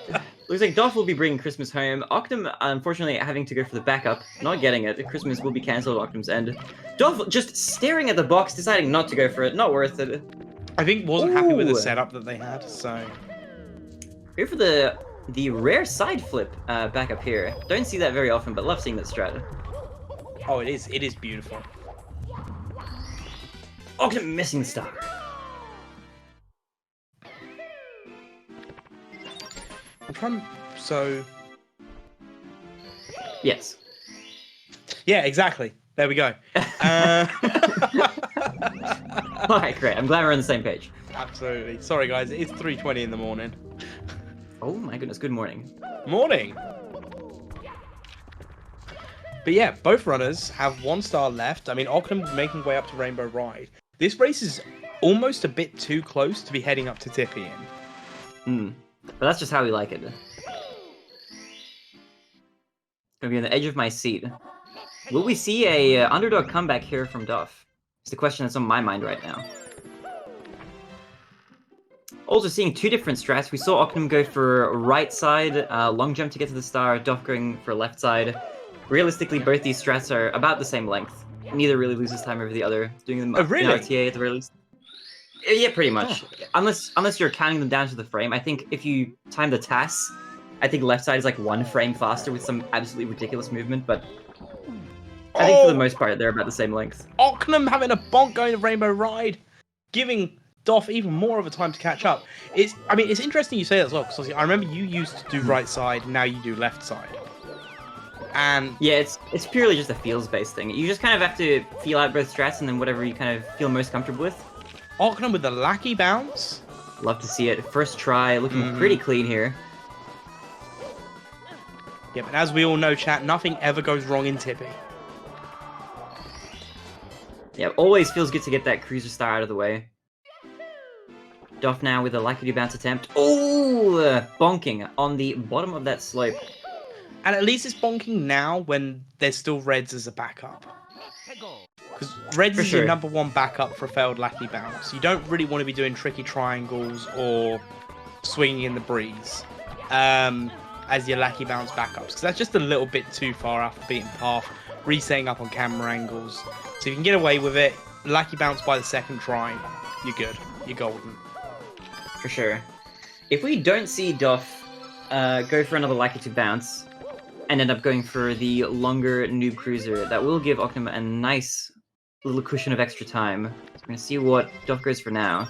Looks like Doph will be bringing Christmas home. Oknem, unfortunately, having to go for the backup. Not getting it. Christmas will be cancelled at Oknem's end. Doph just staring at the box, deciding not to go for it. Not worth it. I think wasn't happy with the setup that they had, so... Go for the rare side flip back up here. Don't see that very often, but love seeing that strat. Oh, it is beautiful. Oknem missing the star. I'm trying... So... Yes. Yeah, exactly. There we go. Alright, great. I'm glad we're on the same page. Absolutely. Sorry, guys. It's 3:20 in the morning. Oh my goodness, good morning. Morning! But yeah, both runners have 1 star left. I mean, Oknem making way up to Rainbow Ride. This race is almost a bit too close to be heading up to Tippy in. But that's just how we like it. Gonna be on the edge of my seat. Will we see a underdog comeback here from Doph? It's the question that's on my mind right now. Also seeing 2 different strats. We saw Oknem go for right side, long jump to get to the star, Doph going for left side. Realistically, both these strats are about the same length. Neither really loses time over the other. Doing them in RTA at the very least. Yeah, pretty much. Unless you're counting them down to the frame. I think if you time the TAS, I think left side is like 1 frame faster with some absolutely ridiculous movement, but I think for the most part, they're about the same length. Oknem having a bonk going to Rainbow Ride, giving Doph even more of a time to catch up. It's interesting you say that as well, because I remember you used to do right side, now you do left side. And yeah, it's purely just a feels-based thing. You just kind of have to feel out both strats and then whatever you kind of feel most comfortable with. Oknem with the lackey bounce. Love to see it. First try, looking pretty clean here. Yeah, but as we all know, chat, nothing ever goes wrong in Tippy. Yeah, always feels good to get that cruiser star out of the way. Doph now with a likely bounce attempt. Oh, bonking on the bottom of that slope. And at least it's bonking now when there's still Reds as a backup. Because Reds is your number 1 backup for a failed lackey bounce. You don't really want to be doing tricky triangles or swinging in the breeze as your lackey bounce backups. Because that's just a little bit too far off the beaten path. Resetting up on camera angles. So if you can get away with it, lackey bounce by the 2nd try, you're good. you're golden. For sure. If we don't see Doph go for another Lucky to bounce, and end up going for the longer Noob Cruiser, that will give Oknem a nice little cushion of extra time. So we're gonna see what Doph goes for now.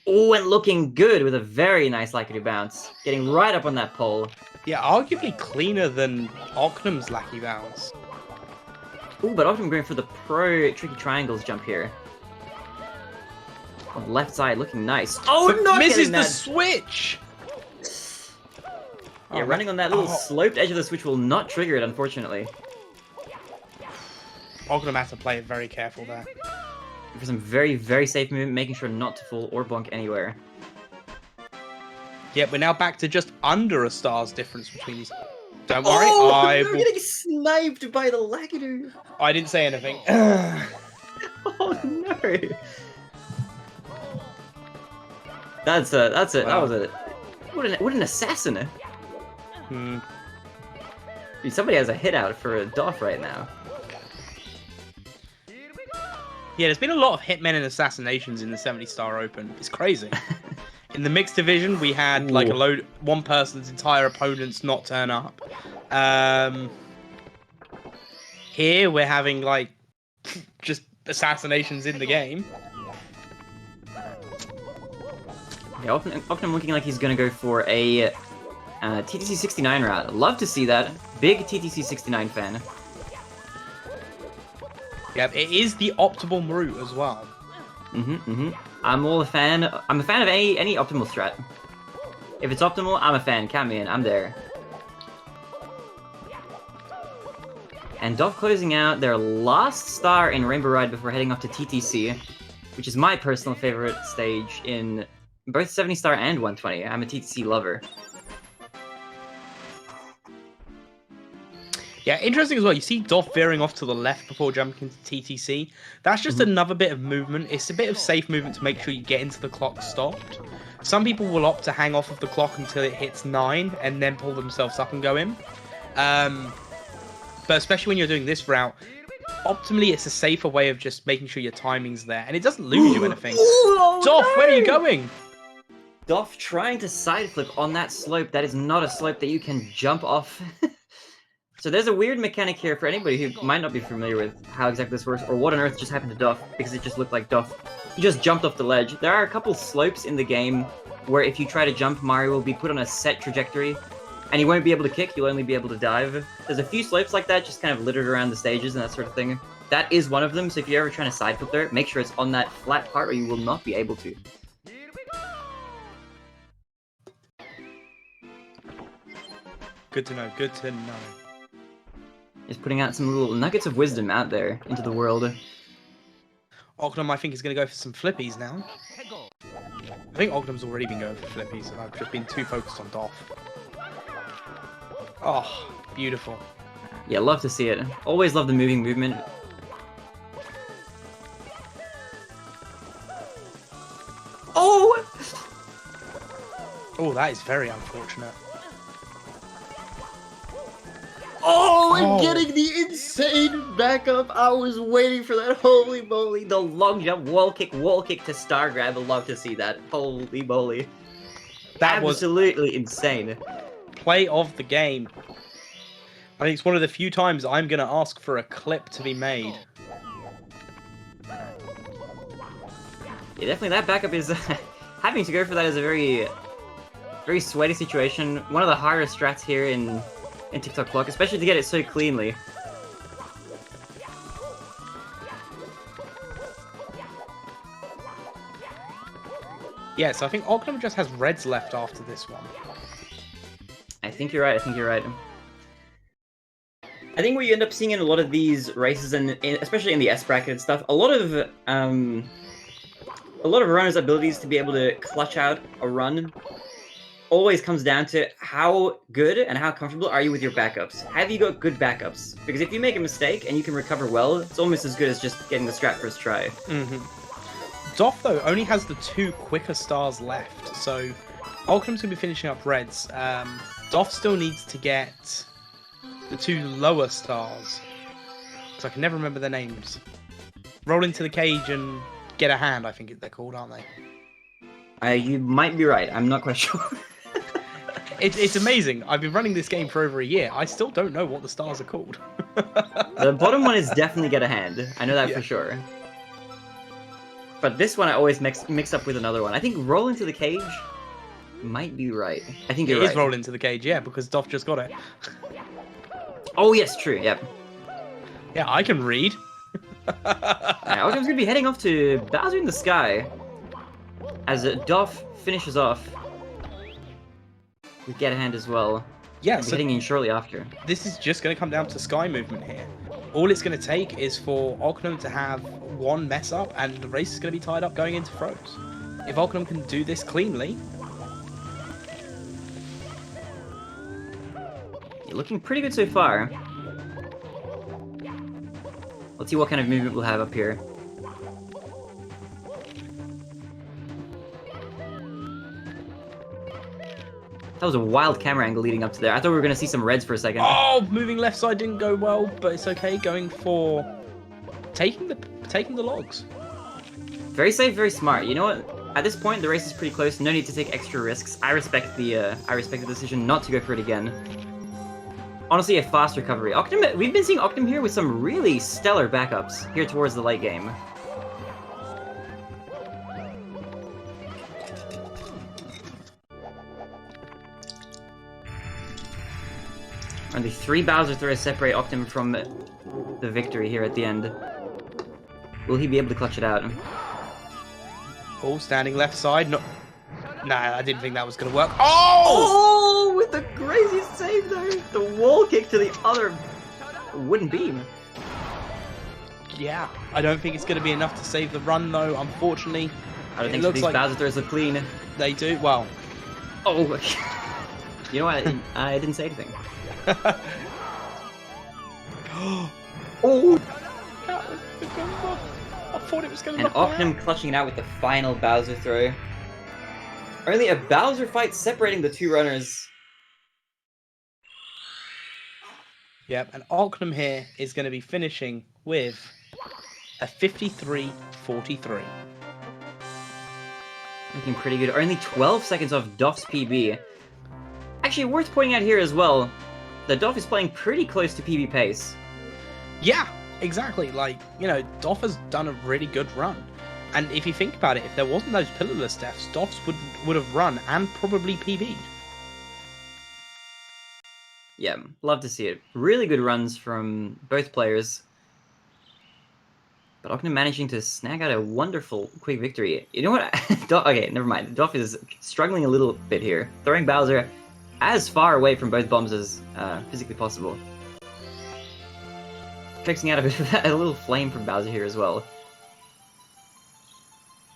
Oh, and looking good with a very nice Lucky to bounce. Getting right up on that pole. Yeah, arguably cleaner than Oknem's Lucky Bounce. Ooh, but Oknem going for the pro Tricky Triangles jump here. On the left side, looking nice. Oh, But not misses getting the that. switch! Yeah, Oh, running on that little oh. sloped edge of the switch will not trigger it, unfortunately. Oknem has to play it very careful there. For some very, very safe movement, making sure not to fall or bonk anywhere. Yeah, we're now back to just under a star's difference between these. Don't worry, Oh, I we're will... getting sniped by the Lakitu. I didn't say anything. Oh no. That's it. That Wow. was it. What an assassin. Hmm. Dude, somebody has a hit out for a Doph right now. Yeah, there's been a lot of hitmen and assassinations in the 70-star Open. It's crazy. In the mixed division, we had like one person's entire opponents not turn up. Here we're having like just assassinations in the game. Yeah, Oknem looking like he's gonna go for a TTC 69 route. Love to see that. Big TTC 69 fan. Yeah, it is the optimal route as well. I'm a fan of any optimal strat. If it's optimal, I'm a fan. Count me in. I'm there. And Doph closing out their last star in Rainbow Ride before heading up to TTC, which is my personal favorite stage in both 70 star and 120. I'm a TTC lover. Yeah, interesting as well. You see Doph veering off to the left before jumping into TTC. That's just another bit of movement. It's a bit of safe movement to make sure you get into the clock stopped. Some people will opt to hang off of the clock until it hits 9 and then pull themselves up and go in. But especially when you're doing this route, optimally it's a safer way of just making sure your timing's there. And it doesn't lose you anything. Doph, where are you going? Doph trying to side flip on that slope. That is not a slope that you can jump off. So there's a weird mechanic here for anybody who might not be familiar with how exactly this works or what on earth just happened to Doph, because it just looked like Doph. He just jumped off the ledge. There are a couple slopes in the game where if you try to jump, Mario will be put on a set trajectory and he won't be able to kick, you'll only be able to dive. There's a few slopes like that just kind of littered around the stages and that sort of thing. That is one of them, so if you're ever trying to side flip there, make sure it's on that flat part or you will not be able to. Good to know, good to know. Just putting out some little nuggets of wisdom out there into the world. Oknem, I think, is going to go for some flippies now. I think Oknem's already been going for flippies, and I've just been too focused on Doph. Oh, beautiful. Yeah, love to see it. Always love the moving movement. Oh! Oh, that is very unfortunate. Oh, and Oh. getting the insane backup. I was waiting for that. Holy moly. The long jump, wall kick to star grab. I'd love to see that. Holy moly. That was absolutely insane. play of the game. I think it's one of the few times I'm going to ask for a clip to be made. Yeah, definitely that backup is... having to go for that is a very, very sweaty situation. One of the hardest strats here in TikTok Clock, especially to get it so cleanly. Yeah, so I think Oknem just has reds left after this one. I think you're right. I think what you end up seeing in a lot of these races, and especially in the S bracket and stuff, a lot of runners' abilities to be able to clutch out a run always comes down to how good and how comfortable are you with your backups. Have you got good backups? Because if you make a mistake and you can recover well, it's almost as good as just getting the strat first try. Doph, though, only has the 2 quicker stars left, so Oknem's going to be finishing up reds. Doph still needs to get the 2 lower stars. Because because I can never remember their names. Roll into the cage and get a hand, I think they're called, aren't they? You might be right. I'm not quite sure. It's amazing. I've been running this game for over a year. I still don't know what the stars are called. The bottom one is definitely get a hand. I know that Yeah. for sure. But this one I always mix up with another one. I think roll into the cage might be right. I think you're It right. is roll into the cage, yeah, because Doph just got it. Oh yes, true. Yep. Yeah, I can read. Alright, Oknem's gonna be heading off to Bowser in the Sky as Doph finishes off with Get a Hand as well. Yeah, He'll be so heading in shortly after. this is just going to come down to sky movement here. All it's going to take is for Oknem to have one mess up, and the race is going to be tied up going into throws. If Oknem can do this cleanly, You're looking pretty good so far. Let's see what kind of movement we'll have up here. That was a wild camera angle leading up to there. I thought we were gonna see some reds for a second. oh, moving left side didn't go well, but it's okay. Going for taking the logs. Very safe, very smart. You know what? At this point, the race is pretty close. No need to take extra risks. I respect the decision not to go for it again. Honestly, a fast recovery. Oknem, we've been seeing Oknem here with some really stellar backups here towards the late game. Only 3 Bowser throws separate Oknem from the victory here at the end. Will he be able to clutch it out? Oh, standing left side. No, nah, I didn't think that was going to work. Oh! Oh, with the crazy save though! The wall kick to the other wooden beam. Yeah, I don't think it's going to be enough to save the run, though. Unfortunately, I don't It think so. looks These like- Bowser throws look clean. they do. Well, Oh, you know what? I didn't say anything. oh, that was the good one. I thought it was going to And knock me out. Oknem clutching it out with the final Bowser throw. Only a Bowser fight separating the two runners. Yep, and Oknem here is going to be finishing with a 53-43. Looking pretty good. Only 12 seconds off Doph's PB. Actually, worth pointing out here as well, that Doph is playing pretty close to PB pace. Yeah, exactly. Like, you know, Doph has done a really good run. And if you think about it, if there wasn't those pillarless deaths, Dophs would have run and probably PB'd. Yeah, love to see it. Really good runs from both players. But Oknem managing to snag out a wonderful quick victory. You know what? Okay, never mind. Doph is struggling a little bit here. Throwing Bowser as far away from both bombs as physically possible. Fixing out a bit of a little flame from Bowser here as well.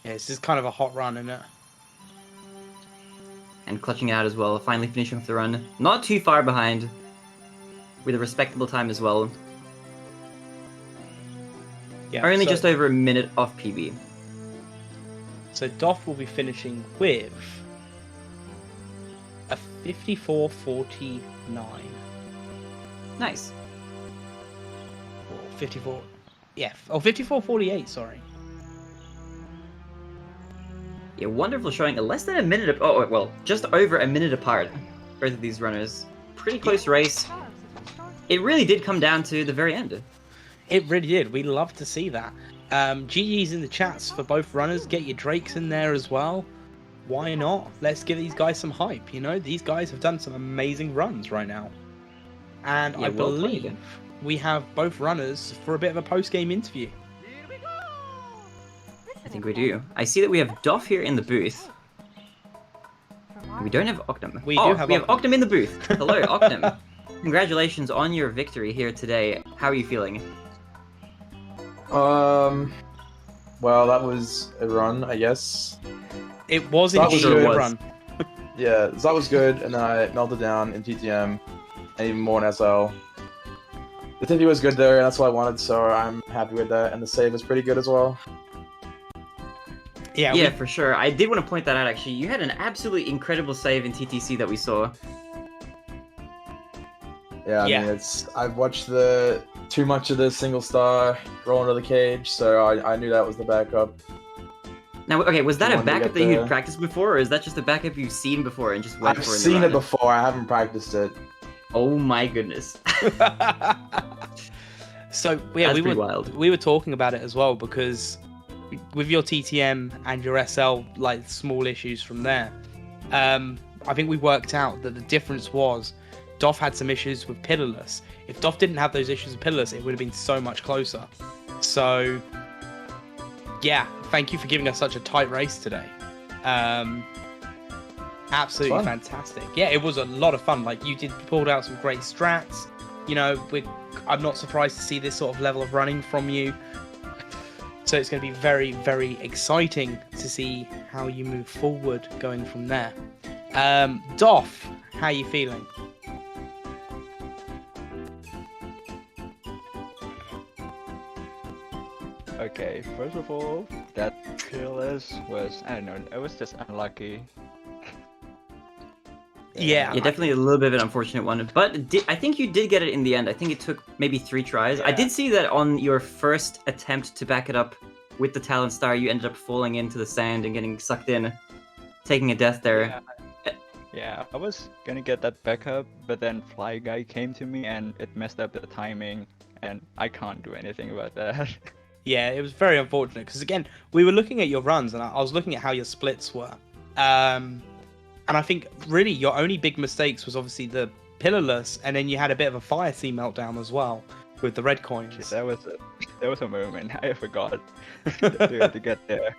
Yeah, this is kind of a hot run, isn't it? And clutching it out as well, finally finishing off the run. Not too far behind, with a respectable time as well. Yeah. Only so, just over a minute off PB. So Doph will be finishing with a 54-49. Nice. Or 54. Yeah. Oh, 54-48. Sorry. Yeah, wonderful showing. Less than a minute. Oh, well, just over a minute apart. Both of these runners. Pretty close race. It really did come down to the very end. It really did. We love to see that. GG's in the chats for both runners. Get your Drakes in there as well. Why not? Let's give these guys some hype. You know, these guys have done some amazing runs right now. And Yeah, I well played. believe we have both runners for a bit of a post-game interview. Here we go! I think we do. I see that we have Doph here in the booth. We don't have Oknem. We Oh, do have we have Oknem. Oknem in the booth. Hello, Oknem. Congratulations on your victory here today. How are you feeling? Well, that was a run, I guess. It was That indeed was a good. run. Yeah, that was good, and then I melted down in TTM, and even more in SL. The TP was good there, and that's what I wanted, so I'm happy with that, and the save was pretty good as well. Yeah, Yeah, for sure. I did want to point that out, actually. You had an absolutely incredible save in TTC that we saw. Yeah, I Yeah. mean, I've watched the too much of the single star roll into the cage, so I knew that was the backup. Now, okay, was that You a wanted to backup get that you'd the- practiced before, or is that just a backup you've seen before and just went I've for in the seen it run? before. I haven't practiced it. Oh my goodness. So yeah, That's pretty wild. we were talking about it as well because with your TTM and your SL, like small issues from there, I think we worked out that the difference was Doph had some issues with Pillarless. If Doph didn't have those issues with Pillarless, it would have been so much closer. So yeah, thank you for giving us such a tight race today. Absolutely Fun. fantastic. Yeah, it was a lot of fun. Like you pulled out some great strats. You know, I'm not surprised to see this sort of level of running from you. So it's going to be very, very exciting to see how you move forward going from there. Doph, how are you feeling? Okay, first of all, that fearless was, I don't know, it was just unlucky. Yeah, Yeah, definitely a little bit of an unfortunate one, but I think you did get it in the end. I think it took maybe 3 tries. I Yeah. did see that on your first attempt to back it up with the Talon Star, you ended up falling into the sand and getting sucked in, taking a death there. Yeah, I was gonna get that backup, but then Fly Guy came to me and it messed up the timing, and I can't do anything about that. Yeah, it was very unfortunate because again, we were looking at your runs and I was looking at how your splits were. And I think really your only big mistakes was obviously the Pillarless, and then you had a bit of a Fire Sea meltdown as well with the red coins. That was a moment I forgot to get the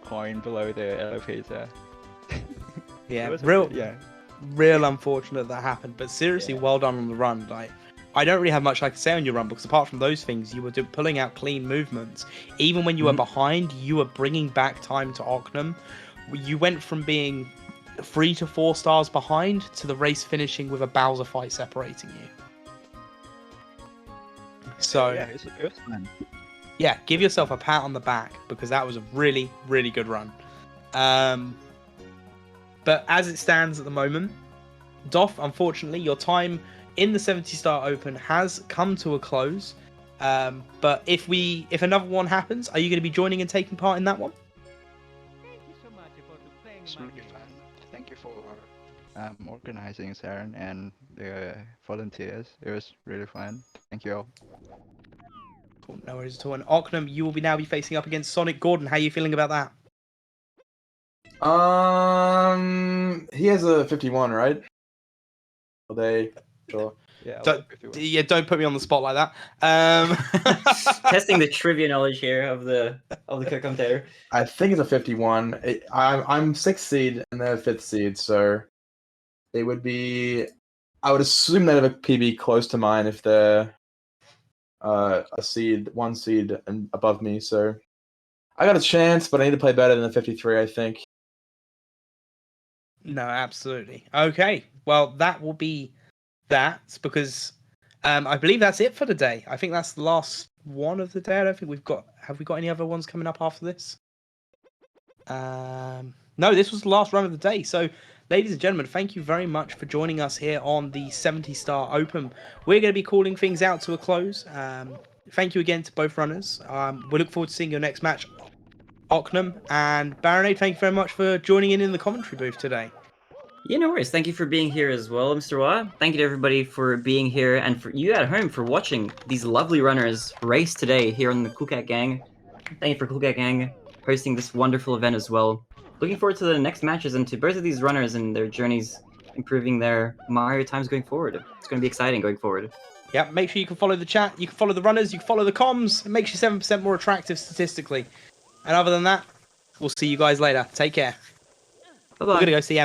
coin below the elevator. Yeah, It was a real, bit- yeah. real unfortunate that happened. But seriously, well done on the run. Like, I don't really have much I can say on your run because apart from those things, you were pulling out clean movements. Even when you were behind, you were bringing back time to Oknem. You went from being 3 to 4 stars behind to the race finishing with a Bowser fight separating you. So Yeah, it was fun. yeah, give yourself a pat on the back because that was a really, really good run. But as it stands at the moment, Doph, unfortunately, your time in the 70-star Open has come to a close. But if another one happens, are you going to be joining and taking part in that one? Thank you so much for playing It's my really game. fun. Thank you for organizing, Saren, and the volunteers. It was really fun. Thank you all. Cool, no worries at all. And Oknem, you will now be facing up against Sonic Gordon. How are you feeling about that? He has a 51, right? Are they sure? Yeah, Don't, like 51. yeah, don't put me on the spot like that. Testing the trivia knowledge here of the commentator. I think it's a 51. I'm 6th seed and they're 5th seed, so it would be. I would assume they have a PB close to mine if they're a seed, 1 seed and above me. So I got a chance, but I need to play better than the 53. I think. No, absolutely. Okay, well, that will be that because I believe that's it for today. I think that's the last one of the day. I don't think we've got. Have we got any other ones coming up after this? No, this was the last run of the day. So, ladies and gentlemen, thank you very much for joining us here on the 70-star Open. We're going to be calling things out to a close. Thank you again to both runners. We look forward to seeing your next match, Oknem and Baronade. Thank you very much for joining in the commentary booth today. Yeah, no worries. Thank you for being here as well, Mr. Wah. Thank you to everybody for being here and for you at home for watching these lovely runners race today here on the Cool Cat Gang. Thank you for Cool Cat Gang hosting this wonderful event as well. Looking forward to the next matches and to both of these runners and their journeys improving their Mario times going forward. It's going to be exciting going forward. Yeah, make sure you can follow the chat, you can follow the runners, you can follow the comms. It makes you 7% more attractive statistically. And other than that, we'll see you guys later. Take care. Bye-bye. We're going to go see anime.